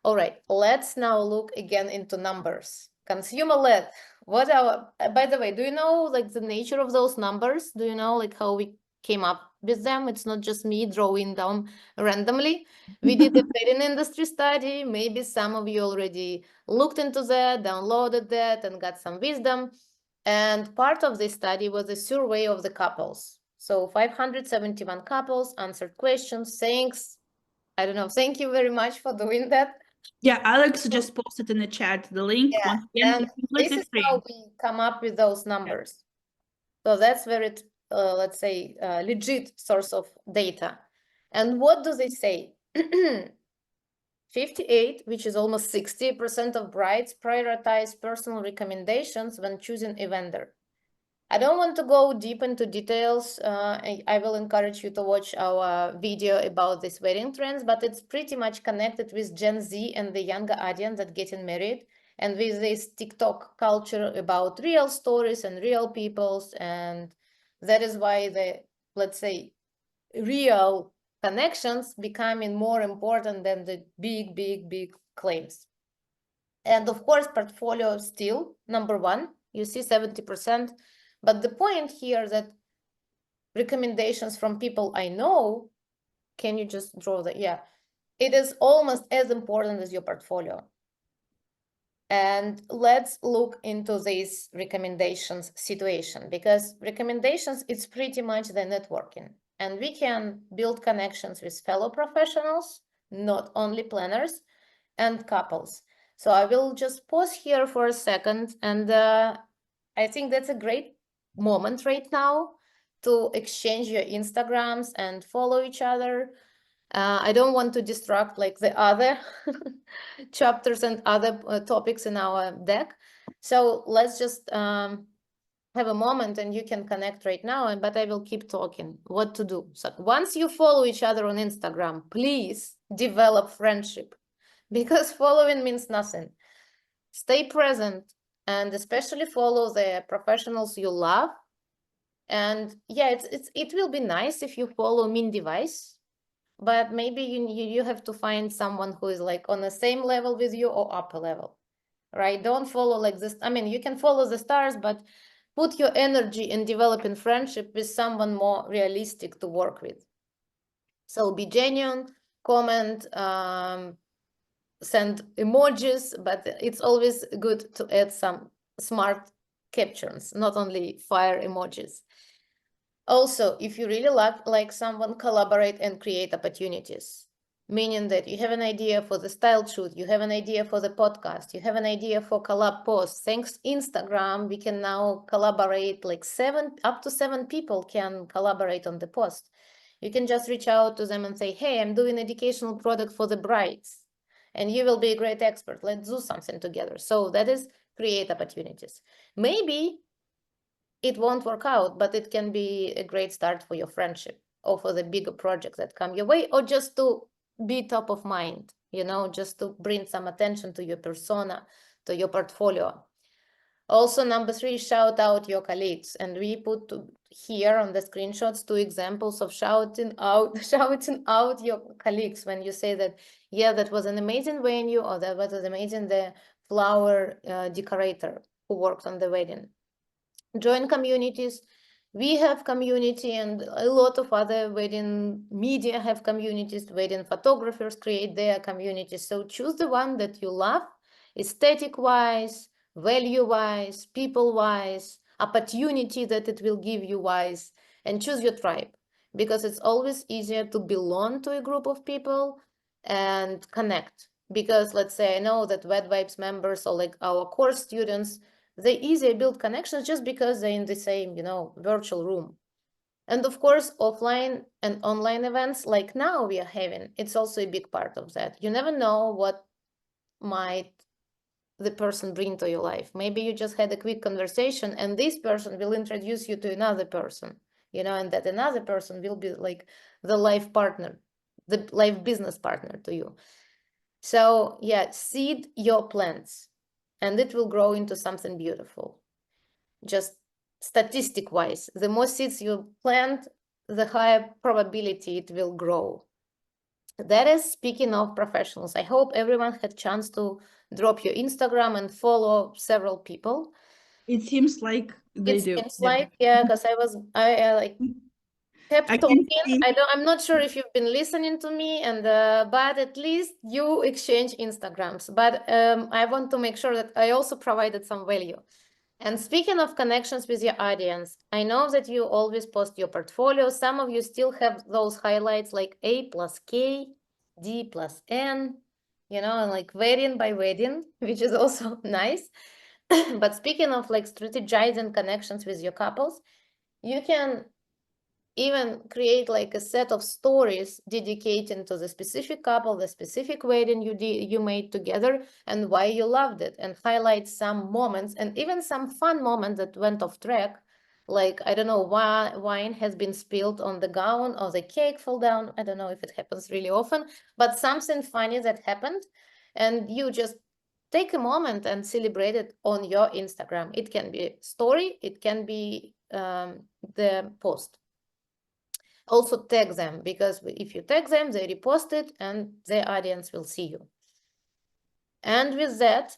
All right, let's now look again into numbers. Consumer-led. By the way, do you know like the nature of those numbers? Do you know like how we came up with them? It's not just me drawing down randomly. We did a wedding industry study. Maybe some of you already looked into that, downloaded that, and got some wisdom. And part of this study was a survey of the couples. So 571 couples answered questions. Thanks. I don't know. Thank you very much for doing that. Yeah, Alex just posted in the chat the link. Yeah, Once again, and it's completely this is free. how we come up with those numbers. So that's very, let's say, legit source of data. And what do they say? 58, which is almost 60% of brides prioritize personal recommendations when choosing a vendor. I don't want to go deep into details. I will encourage you to watch our video about these wedding trends, but it's pretty much connected with Gen Z and the younger audience that getting married, and with this TikTok culture about real stories and real peoples. And that is why the, let's say, real connections becoming more important than the big claims. And of course, portfolio still number one. You see 70%. But the point here that recommendations from people I know, can you just draw that? Yeah, it is almost as important as your portfolio. And let's look into this recommendations situation, because recommendations, it's pretty much the networking. And we can build connections with fellow professionals, not only planners and couples. So I will just pause here for a second. And I think that's a great moment right now to exchange your Instagrams and follow each other. I don't want to distract like the other chapters and other topics in our deck. So let's just have a moment and you can connect right now, but I will keep talking what to do. So once you follow each other on Instagram, please develop friendship, because following means nothing. Stay present and especially follow the professionals you love. And yeah, it will be nice if you follow mean device, but maybe you have to find someone who is like on the same level with you or upper level, right? Don't follow like this. I mean, you can follow the stars, but put your energy in developing friendship with someone more realistic to work with. So be genuine, comment, send emojis, but it's always good to add some smart captions, not only fire emojis. Also, if you really like someone, collaborate and create opportunities, meaning that you have an idea for the style shoot, you have an idea for the podcast, you have an idea for collab posts. Thanks Instagram, we can now collaborate, like up to 7 people can collaborate on the post. You can just reach out to them and say, hey, I'm doing educational product for the brides, and you will be a great expert. Let's do something together. So that is create opportunities. Maybe it won't work out, but it can be a great start for your friendship or for the bigger projects that come your way, or just to be top of mind, just to bring some attention to your persona, to your portfolio. Also, number 3, shout out your colleagues. And we put here on the screenshots 2 examples of shouting out your colleagues when you say that, yeah, that was an amazing venue, or that was amazing the flower decorator who worked on the wedding. Join communities. We have community, and a lot of other wedding media have communities. Wedding photographers create their communities. So choose the one that you love, aesthetic-wise, value-wise, people-wise, opportunity that it will give you wise, and choose your tribe, because it's always easier to belong to a group of people and connect. Because let's say I know that WedVibes members, or like our course students, they easily build connections just because they're in the same, virtual room. And of course, offline and online events like now we are having, it's also a big part of that. You never know what might the person bring to your life. Maybe you just had a quick conversation and this person will introduce you to another person, you know, and that another person will be like the life partner, the life business partner to you. So yeah, seed your plants and it will grow into something beautiful. Just statistic wise, the more seeds you plant, the higher probability it will grow. That is speaking of professionals. I hope everyone had chance to drop your Instagram and follow several people. It seems like they It do. seems like, yeah, because I like kept I can talking. see. I'm not sure if you've been listening to me, and but at least you exchange Instagrams. But I want to make sure that I also provided some value. And speaking of connections with your audience, I know that you always post your portfolio. Some of you still have those highlights like A plus K, D plus N, you know, and like wedding by wedding, which is also nice. But speaking of like strategizing connections with your couples, you can even create like a set of stories dedicating to the specific couple, the specific wedding you made together and why you loved it, and highlight some moments and even some fun moments that went off track. Like, I don't know, wine has been spilled on the gown or the cake fell down. I don't know if it happens really often, but something funny that happened, and you just take a moment and celebrate it on your Instagram. It can be a story, it can be the post. Also tag them, because if you tag them, they repost it and their audience will see you. And with that,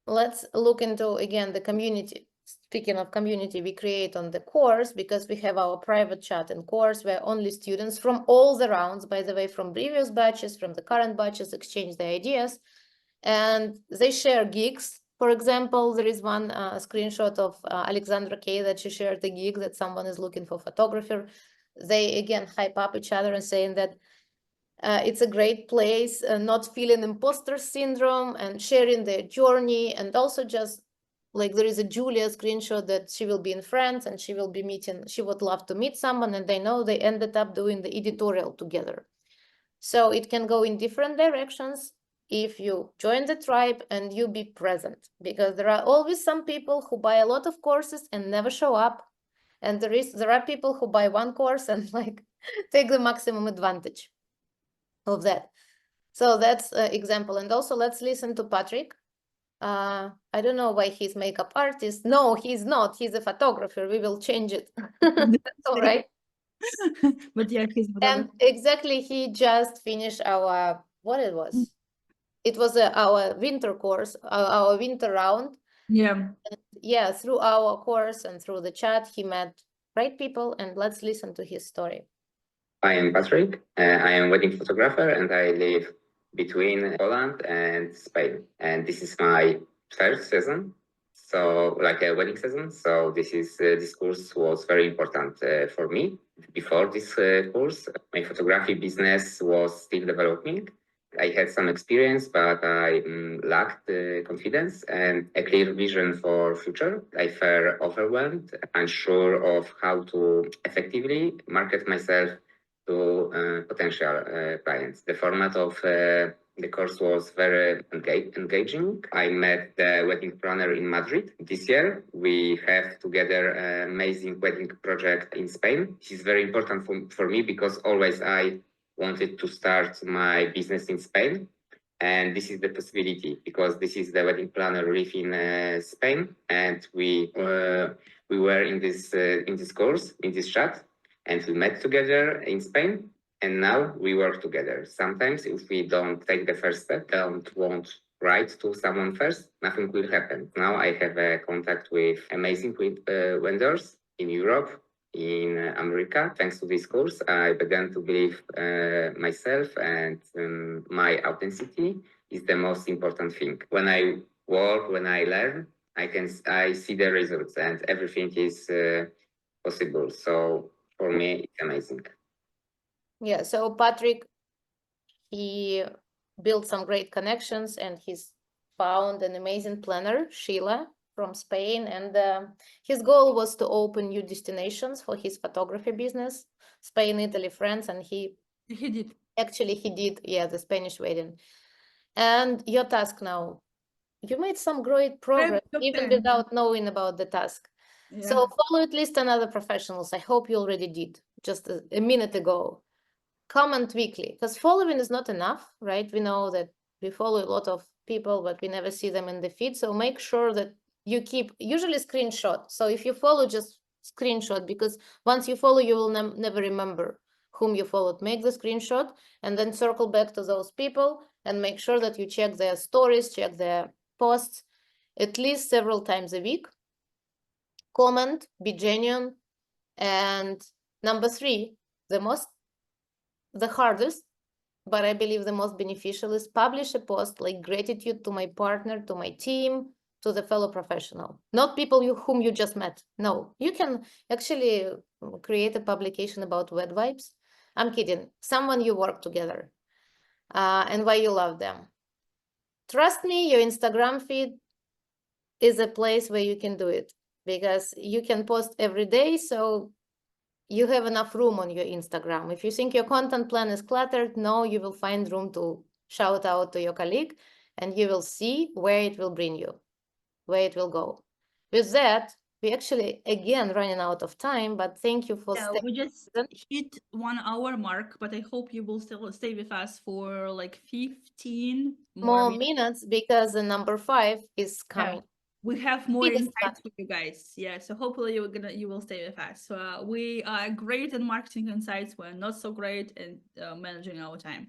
let's look into, again, the community. Speaking of community, we create on the course, because we have our private chat and course where only students from all the rounds, by the way, from previous batches, from the current batches, exchange their ideas. And they share gigs. For example, there is one screenshot of Alexandra K that she shared the gig that someone is looking for photographer. They, again, hype up each other and saying that it's a great place, not feeling imposter syndrome and sharing their journey. And also just like there is a Julia screenshot that she will be in France and she will be meeting, she would love to meet someone, and they know they ended up doing the editorial together. So it can go in different directions if you join the tribe and you be present, because there are always some people who buy a lot of courses and never show up. And there are people who buy one course and like take the maximum advantage of that. So that's an example. And also let's listen to Patrick. I don't know why he's makeup artist. No, he's not. He's a photographer. We will change it. All right. But yeah, he's whatever. And exactly, he just finished our, what it was? It was our winter course, our winter round. Yeah. And yeah, through our course and through the chat, he met great people, and let's listen to his story. I am Patrick. I am a wedding photographer and I live between Poland and Spain. And this is my first season, so like a wedding season. So this course was very important for me. Before this course, my photography business was still developing. I had some experience, but I lacked confidence and a clear vision for future. I felt overwhelmed, unsure of how to effectively market myself to potential clients. The format of the course was very engaging. I met the wedding planner in Madrid this year. We have together an amazing wedding project in Spain. This is very important for me because always I wanted to start my business in Spain. And this is the possibility because this is the wedding planner live in Spain, and we were in this course, in this chat, and we met together in Spain, and now we work together. Sometimes if we don't take the first step, won't write to someone first, nothing will happen. Now I have a contact with amazing vendors in Europe, in America. Thanks to this course, I began to believe myself, and my authenticity is the most important thing. When I work, when I learn, I see the results, and everything is possible. So for me, it's amazing. Yeah, so Patrick, he built some great connections and he's found an amazing planner, Sheila, from Spain. And his goal was to open new destinations for his photography business, Spain, Italy, France, and he did. Actually, he did, yeah, the Spanish wedding. And your task now, you made some great progress, even okay. without knowing about the task. So Yeah. follow at least another professionals. I hope you already did just a minute ago. Comment weekly, because following is not enough, right? We know that we follow a lot of people, but we never see them in the feed. So make sure that you keep usually screenshot. So if you follow, just screenshot, because once you follow, you will never remember whom you followed. Make the screenshot and then circle back to those people and make sure that you check their stories, check their posts at least several times a week. Comment, be genuine. And number 3, the hardest, but I believe the most beneficial, is publish a post like gratitude to my partner, to my team, to the fellow professional, not people whom you just met. No, you can actually create a publication about WedVibes. I'm kidding. Someone you work together and why you love them. Trust me, your Instagram feed is a place where you can do it because you can post every day. So you have enough room on your Instagram. If you think your content plan is cluttered, no, you will find room to shout out to your colleague and you will see where it will bring you, where it will go. With that, we actually, again, running out of time, but thank you for Yeah, staying. we just hit 1 hour mark, but I hope you will still stay with us for like 15 More minutes. minutes because the number 5 is coming. We have more Biggest insights for you guys. Yeah, so hopefully you will stay with us. So we are great in marketing insights. We're not so great in managing our time,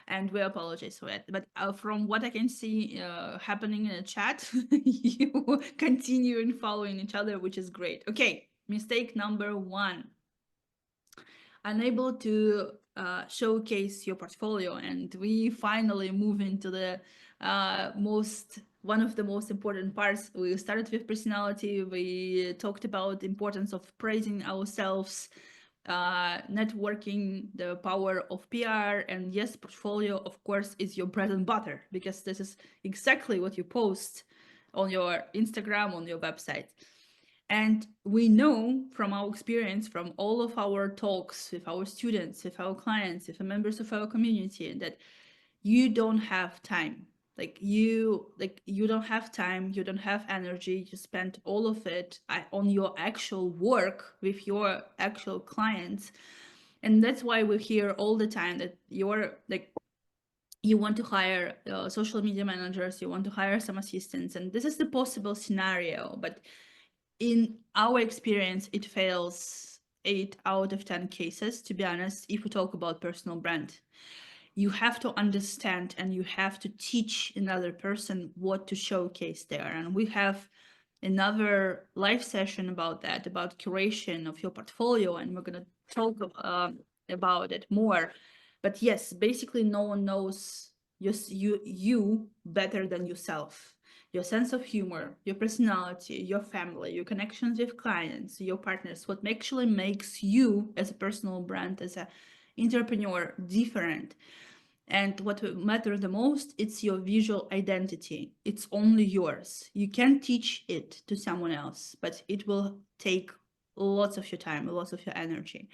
and we apologize for it. But from what I can see happening in the chat, you continue in following each other, which is great. Okay, mistake number 1: unable to showcase your portfolio. And we finally move into the one of the most important parts. We started with personality. We talked about the importance of praising ourselves, networking, the power of PR, and yes, portfolio, of course, is your bread and butter, because this is exactly what you post on your Instagram, on your website. And we know from our experience, from all of our talks with our students, with our clients, with the members of our community, that you don't have time. You don't have time, you don't have energy, you spend all of it on your actual work with your actual clients. And that's why we hear all the time that you want to hire social media managers, you want to hire some assistants, and this is the possible scenario. But in our experience, it fails 8 out of 10 cases, to be honest, if we talk about personal brand. You have to understand and you have to teach another person what to showcase there. And we have another live session about that, about curation of your portfolio, and we're going to talk about it more. But yes, basically no one knows you better than yourself. Your sense of humor, your personality, your family, your connections with clients, your partners, what actually makes you as a personal brand, as an entrepreneur, different. And what matters the most, it's your visual identity. It's only yours. You can teach it to someone else, but it will take lots of your time, lots of your energy.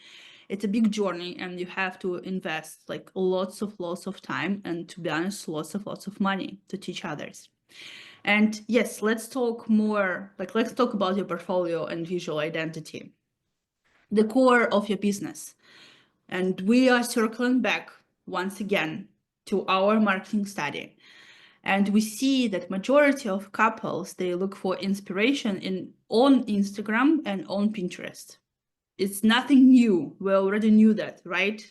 It's a big journey, and you have to invest like lots of time, and to be honest, lots of money to teach others. And yes, let's talk more, let's talk about your portfolio and visual identity, the core of your business. And we are circling back once again to our marketing study. And we see that majority of couples, they look for inspiration on Instagram and on Pinterest. It's nothing new. We already knew that, right?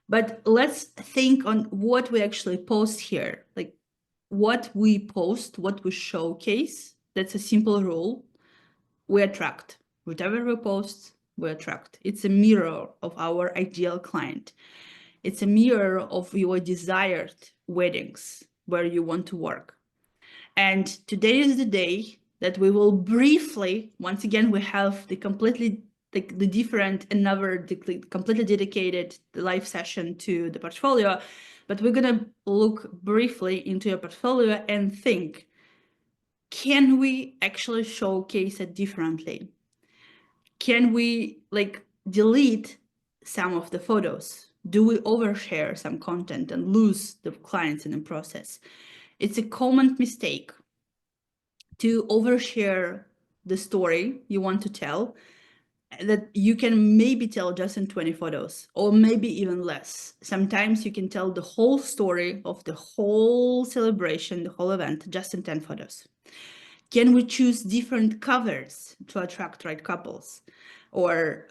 But let's think on what we actually post here. Like what we post, what we showcase, that's a simple rule. We attract. Whatever we post, we attract. It's a mirror of our ideal client. It's a mirror of your desired weddings where you want to work. And today is the day that we will briefly, once again, we have the completely the different, another completely dedicated live session to the portfolio, but we're gonna look briefly into your portfolio and think, can we actually showcase it differently? Can we delete some of the photos? Do we overshare some content and lose the clients in the process? It's a common mistake to overshare the story you want to tell, that you can maybe tell just in 20 photos, or maybe even less. Sometimes you can tell the whole story of the whole celebration, the whole event, just in 10 photos. Can we choose different covers to attract right couples, or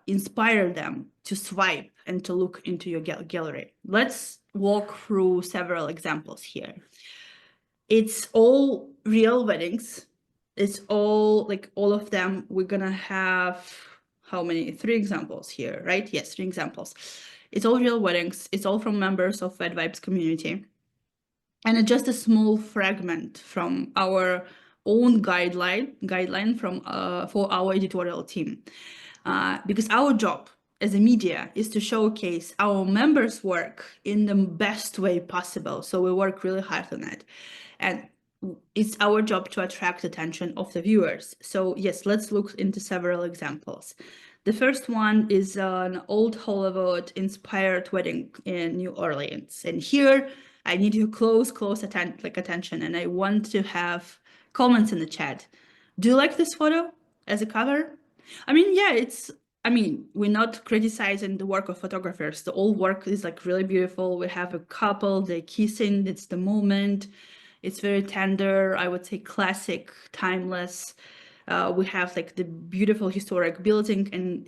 inspire them to swipe and to look into your gallery? Let's walk through several examples here. It's all real weddings. It's all, like, all of them. We're gonna have, how many? 3 examples here, right? Yes, 3 examples. It's all real weddings. It's all from members of WedVibes community. And it's just a small fragment from our own guideline from for our editorial team. Because our job as a media is to showcase our members' work in the best way possible. So we work really hard on it. And it's our job to attract attention of the viewers. So yes, let's look into several examples. The first one is an old Hollywood inspired wedding in New Orleans. And here I need your close attention, and I want to have comments in the chat. Do you like this photo as a cover? I mean, yeah, we're not criticizing the work of photographers. The old work is like really beautiful. We have a couple, they're kissing, it's the moment. It's very tender, I would say classic, timeless. We have like the beautiful historic building and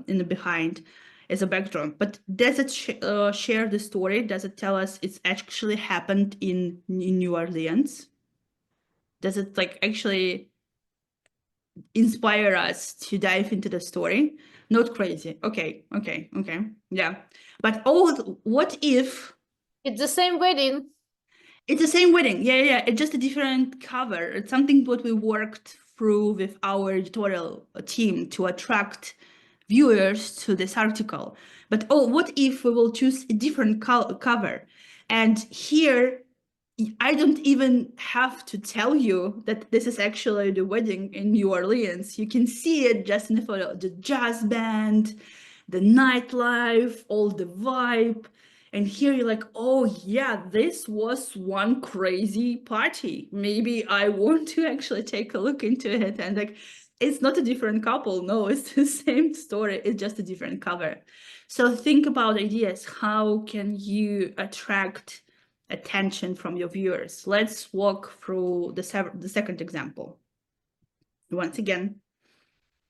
in the behind as a backdrop. But does it share the story? Does it tell us it's actually happened in New Orleans? Does it like actually inspire us to dive into the story? Not crazy. Okay. Yeah. But what if It's the same wedding. it's the same wedding? Yeah. It's just a different cover. It's something what we worked through with our editorial team to attract viewers to this article. But what if we will choose a different cover? And here, I don't even have to tell you that this is actually the wedding in New Orleans. You can see it just in the photo, the jazz band, the nightlife, all the vibe. And here you're like, oh yeah, this was one crazy party. Maybe I want to actually take a look into it. And like, it's not a different couple. No, it's the same story. It's just a different cover. So think about ideas. How can you attract attention from your viewers? Let's walk through the second example. Once again,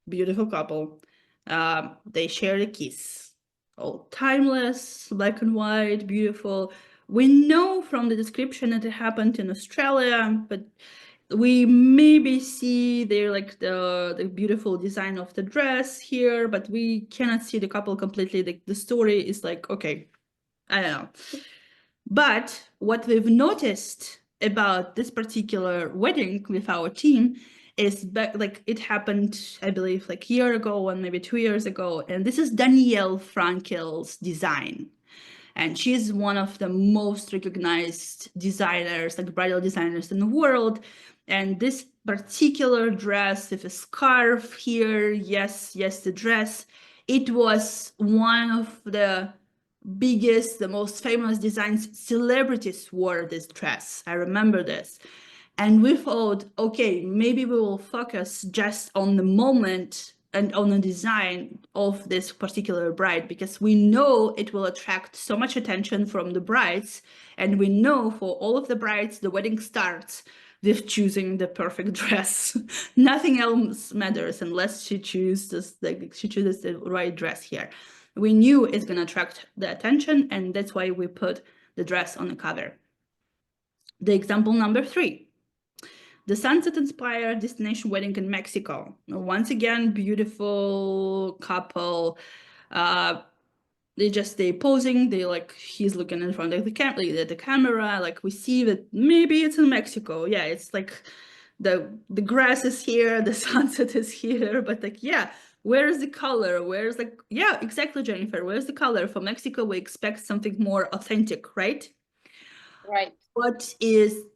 beautiful couple. They share a kiss. All timeless, black and white, beautiful. We know from the description that it happened in Australia, but we maybe see there like the beautiful design of the dress here, but we cannot see the couple completely. The story is like, okay, I don't know. But what we've noticed about this particular wedding with our team is like it happened, I believe, like a year ago and maybe 2 years ago. And this is Danielle Frankel's design. And she's one of the most recognized designers, like bridal designers in the world. And this particular dress with a scarf here, yes, the dress, it was one of the biggest, the most famous designs. Celebrities wore this dress. I remember this. And we thought, okay, maybe we will focus just on the moment and on the design of this particular bride, because we know it will attract so much attention from the brides. And we know for all of the brides, the wedding starts with choosing the perfect dress. Nothing else matters unless she chooses the right dress here. We knew it's going to attract the attention, and that's why we put the dress on the cover. The example number 3. The sunset-inspired destination wedding in Mexico. Once again, beautiful couple. They posing. They like, he's looking in front of the camera. Like we see that maybe it's in Mexico. Yeah, it's like the grass is here, the sunset is here. But like, yeah, where's the color? Where's like, yeah, exactly, Jennifer. Where's the color? For Mexico, we expect something more authentic, right? Right.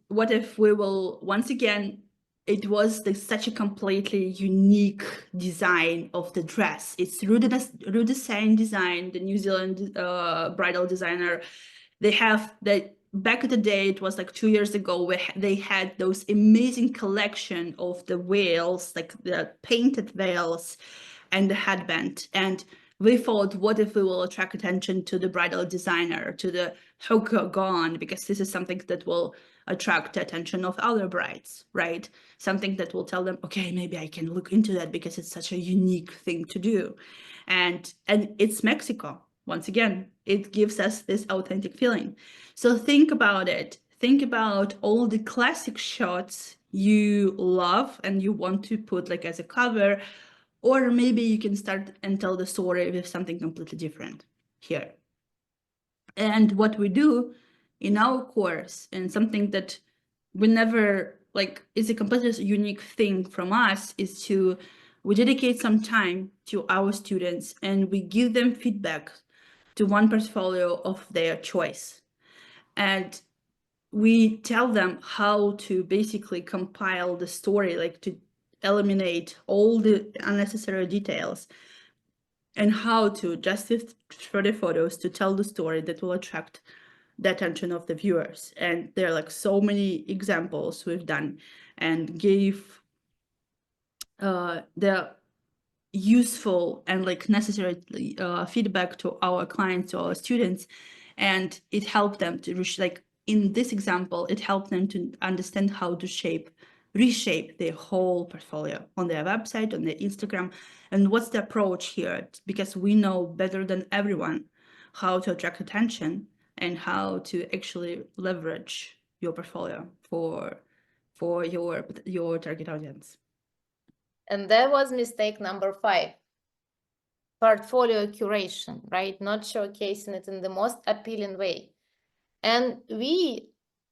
What if we will, once again, it was such a completely unique design of the dress. It's Rudesane Design, the New Zealand bridal designer. They have the back in the day, it was like 2 years ago, they had those amazing collection of the veils, like the painted veils and the headband. And we thought, what if we will attract attention to the bridal designer, to the hookah gown, because this is something that will attract the attention of other brides, right? Something that will tell them, okay, maybe I can look into that because it's such a unique thing to do. And it's Mexico. Once again, it gives us this authentic feeling. So think about it. Think about all the classic shots you love and you want to put like as a cover, or maybe you can start and tell the story with something completely different here. And what we do in our course, and something that we never, like, is a completely unique thing from us, is we dedicate some time to our students and we give them feedback to one portfolio of their choice. And we tell them how to basically compile the story, like to eliminate all the unnecessary details, and how to just with 30 photos to tell the story that will attract the attention of the viewers. And there are like so many examples we've done and gave the useful and like necessary feedback to our clients, to our students, and it helped them to reach, like in this example, it helped them to understand how to reshape their whole portfolio on their website, on their Instagram, and what's the approach here, because we know better than everyone how to attract attention and how to actually leverage your portfolio for your target audience. And that was mistake number 5. Portfolio curation, right? Not showcasing it in the most appealing way. And we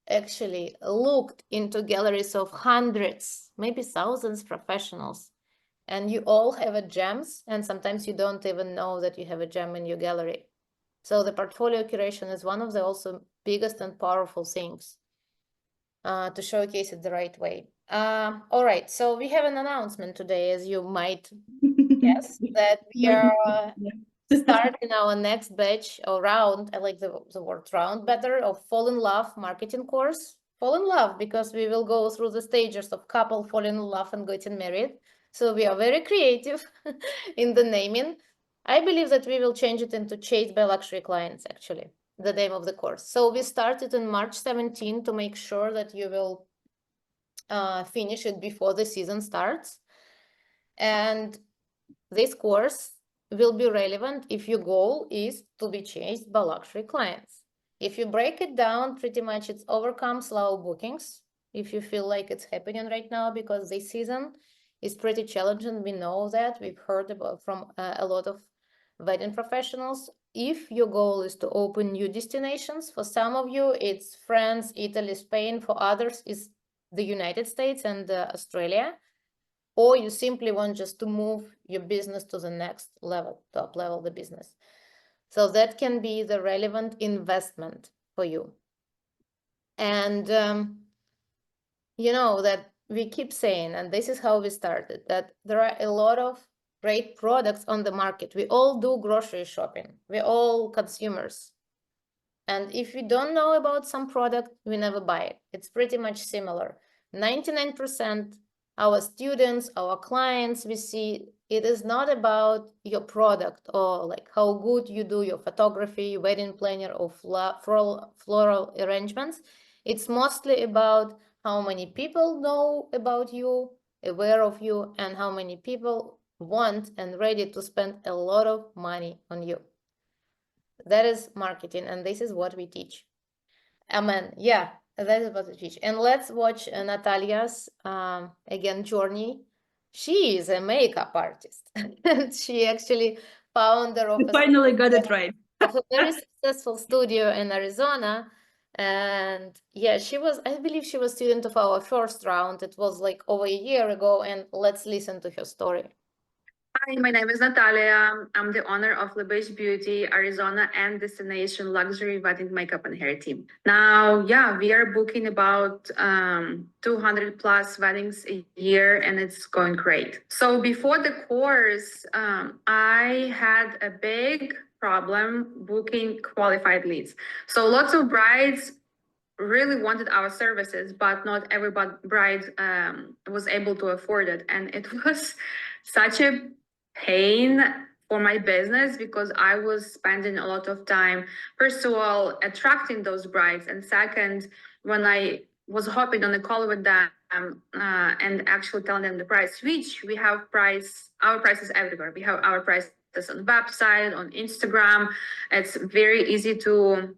actually looked into galleries of hundreds, maybe thousands professionals. And you all have a gems, and sometimes you don't even know that you have a gem in your gallery. So the portfolio curation is one of the also biggest and powerful things to showcase it the right way. All right, so we have an announcement today, as you might guess, that we are starting our next batch or round. I like the word round better, of Fall in Love marketing course. Fall in love, because we will go through the stages of couple falling in love and getting married. So we are very creative in the naming. I believe that we will change it into Chased by Luxury Clients, actually, the name of the course. So we started in March 17 to make sure that you will finish it before the season starts. And this course will be relevant if your goal is to be chased by luxury clients. If you break it down, pretty much it's overcome slow bookings. If you feel like it's happening right now, because this season is pretty challenging, we know that, we've heard about from a lot of wedding professionals. If your goal is to open new destinations, for some of you it's France, Italy, Spain, for others is the United States and Australia, or you simply want just to move your business to the next level, top level the business. So that can be the relevant investment for you. And you know that we keep saying, and this is how we started, that there are a lot of great products on the market. We all do grocery shopping. We're all consumers. And if we don't know about some product, we never buy it. It's pretty much similar. 99% our students, our clients, we see it is not about your product or like how good you do your photography, wedding planner, or floral arrangements. It's mostly about how many people know about you, aware of you, and how many people want and ready to spend a lot of money on you. That is marketing, and this is what we teach. Amen. Yeah, that is what we teach. And let's watch Natalia's again journey. She is a makeup artist, and she actually founder of You finally got it right. of a very successful studio in Arizona. And yeah, I believe she was student of our first round. It was like over a year ago, and let's listen to her story. Hi, my name is Natalia. I'm the owner of La Beach Beauty, Arizona and Destination Luxury Wedding Makeup and Hair Team. Now, yeah, we are booking about 200 plus weddings a year, and it's going great. So before the course, I had a big problem booking qualified leads. So lots of brides really wanted our services, but not every bride was able to afford it. And it was such a pain for my business because I was spending a lot of time, first of all, attracting those brides. And second, when I was hopping on a call with them and actually telling them the price, which we have our prices everywhere. We have our prices on the website, on Instagram. It's very easy to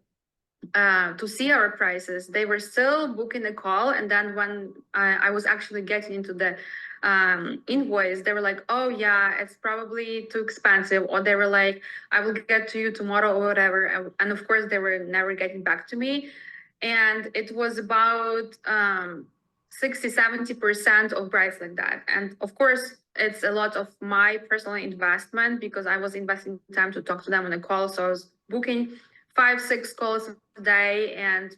see our prices. They were still booking a call, and then when I was actually getting into the invoice, they were like, oh yeah, it's probably too expensive, or they were like, I will get to you tomorrow or whatever. And of course they were never getting back to me, and it was about 60-70% of price like that. And of course it's a lot of my personal investment because I was investing time to talk to them on a call, so I was booking 5-6 calls a day, and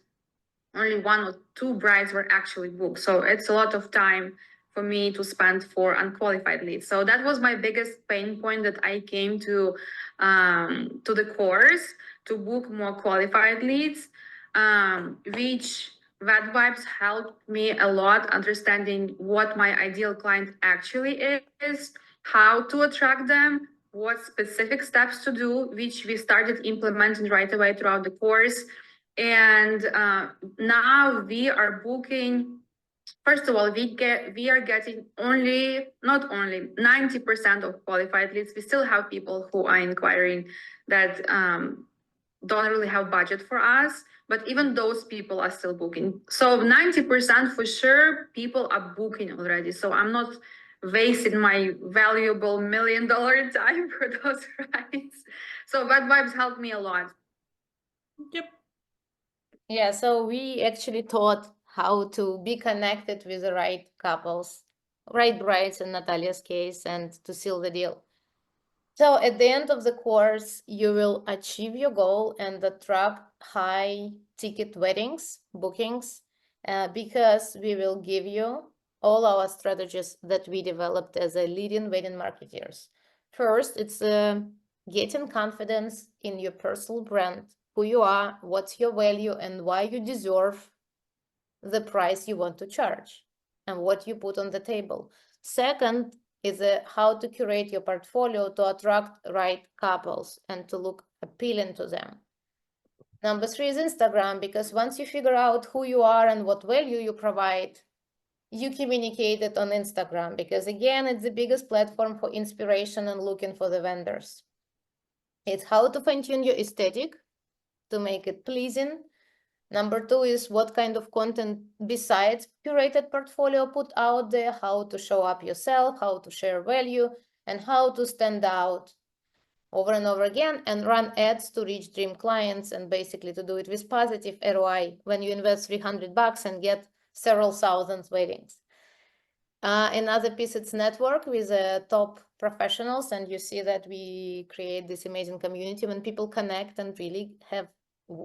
only 1 or 2 brides were actually booked. So it's a lot of time for me to spend for unqualified leads. So that was my biggest pain point, that I came to the course to book more qualified leads, which WedVibes helped me a lot understanding what my ideal client actually is, how to attract them, what specific steps to do, which we started implementing right away throughout the course. And now we are booking. First of all, we are getting not only 90% of qualified leads. We still have people who are inquiring that don't really have budget for us, but even those people are still booking. So 90% for sure, people are booking already. So I'm not wasting my valuable $1 million time for those rides. So WedVibes helped me a lot. Yep. Yeah, so we actually taught how to be connected with the right couples, right brides in Natalia's case, and to seal the deal. So at the end of the course, you will achieve your goal and attract high ticket weddings, bookings, because we will give you all our strategies that we developed as a leading wedding marketers. First, it's getting confidence in your personal brand, who you are, what's your value, and why you deserve the price you want to charge and what you put on the table. Second is how to curate your portfolio to attract right couples and to look appealing to them. Number 3 is Instagram, because once you figure out who you are and what value you provide, you communicate it on Instagram, because again, it's the biggest platform for inspiration and looking for the vendors. It's how to fine-tune your aesthetic to make it pleasing. Number 2 is what kind of content besides curated portfolio put out there, how to show up yourself, how to share value, and how to stand out over and over again and run ads to reach dream clients, and basically to do it with positive ROI when you invest $300 and get several thousand weddings. Another piece, it's network with top professionals, and you see that we create this amazing community when people connect and really have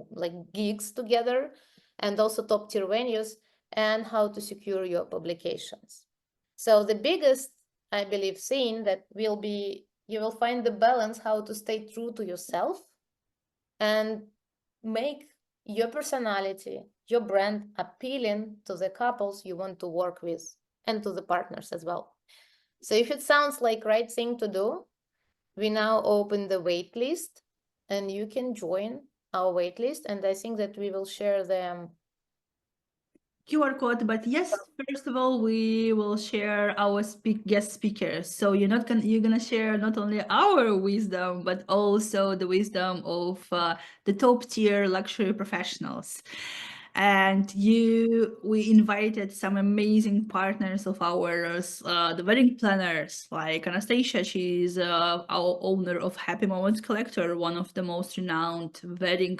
like gigs together, and also top tier venues, and how to secure your publications. So the biggest, I believe, thing that will be, you will find the balance how to stay true to yourself and make your personality, your brand appealing to the couples you want to work with and to the partners as well. So if it sounds like right thing to do, we now open the wait list and you can join our wait list, and I think that we will share the QR code, but yes, first of all, we will share our guest speakers. So you're gonna share not only our wisdom, but also the wisdom of the top tier luxury professionals. And we invited some amazing partners of ours, the wedding planners, like Anastasia. She's our owner of Happy Moments Collector, one of the most renowned wedding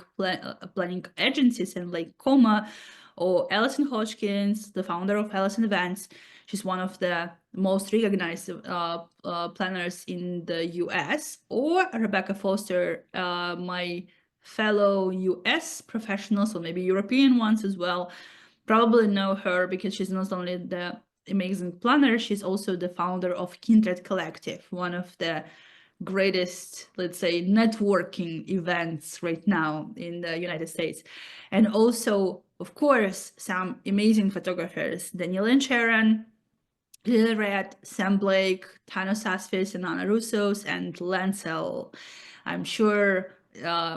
planning agencies in Lake Como, or Alison Hodgkins, the founder of Alison Events. She's one of the most recognized planners in the US, or Rebecca Foster, my fellow US professionals, or maybe European ones as well, probably know her because she's not only the amazing planner, she's also the founder of Kindred Collective, one of the greatest, let's say, networking events right now in the United States. And also of course, some amazing photographers, Daniel and Sharon, Lily Red, Sam Blake, Thanos Asfis, and Anna Russos, and Lancel. I'm sure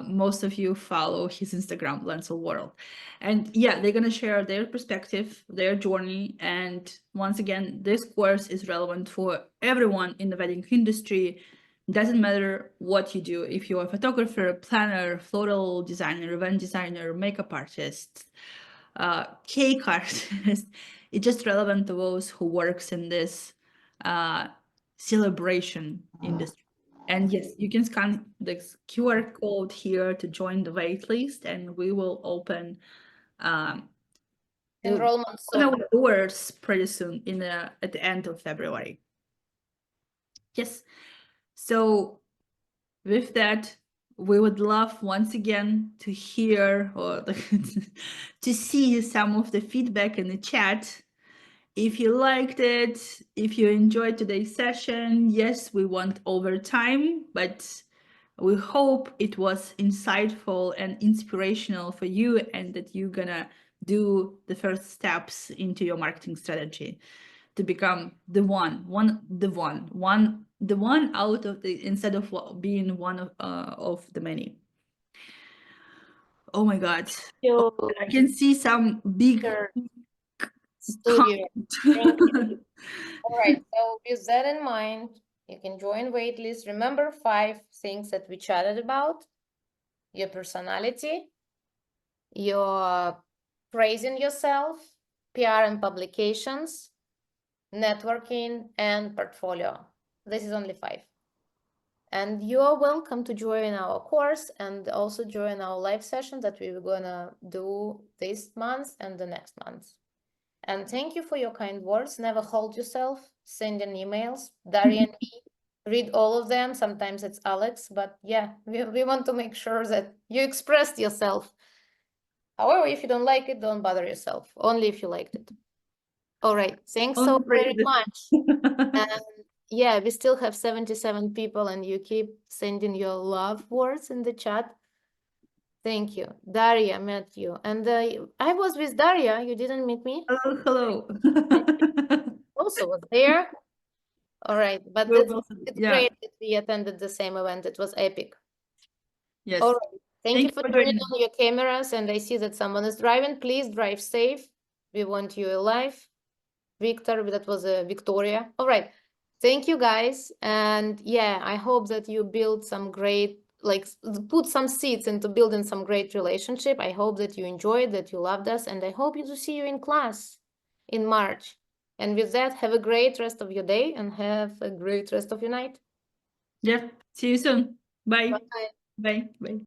most of you follow his Instagram, Lancel World. And yeah, they're going to share their perspective, their journey. And once again, this course is relevant for everyone in the wedding industry. Doesn't matter what you do. If you're a photographer, planner, floral designer, event designer, makeup artist, cake artist, it's just relevant to those who works in this celebration industry. And yes, you can scan the QR code here to join the wait list, and we will open the Enrollment soon. doors pretty soon at the end of February. Yes. So with that, we would love once again to hear or to see some of the feedback in the chat. If you liked it, if you enjoyed today's session, yes, we went over time, but we hope it was insightful and inspirational for you and that you're gonna do the first steps into your marketing strategy to become the one out of the, instead of being one of the many. Oh my God. I can see some big Still here. Thank you. All right, so with that in mind, you can join waitlist. Remember 5 things that we chatted about: your personality, your praising yourself, PR and publications, networking, and portfolio. This is only 5. And you are welcome to join our course and also join our live session that we're gonna do this month and the next month. And thank you for your kind words. Never hold yourself. Send in emails. Daria and me read all of them. Sometimes it's Alex, but yeah, we want to make sure that you expressed yourself. However, if you don't like it, don't bother yourself. Only if you liked it. All right. Thanks so very much. And yeah, we still have 77 people and you keep sending your love words in the chat. Thank you. Daria met you. And I was with Daria. You didn't meet me? Hello. Also was there. All right. But it's great that we attended the same event. It was epic. Yes. All right. Thank you for turning on your cameras. And I see that someone is driving. Please drive safe. We want you alive. Victor, that was Victoria. All right. Thank you, guys. And yeah, I hope that you build some great, like put some seeds into building some great relationship. I hope that you enjoyed, that you loved us, and I hope to see you in class in March. And with that, have a great rest of your day and have a great rest of your night. Yeah. See you soon. Bye. Bye. Bye. Bye.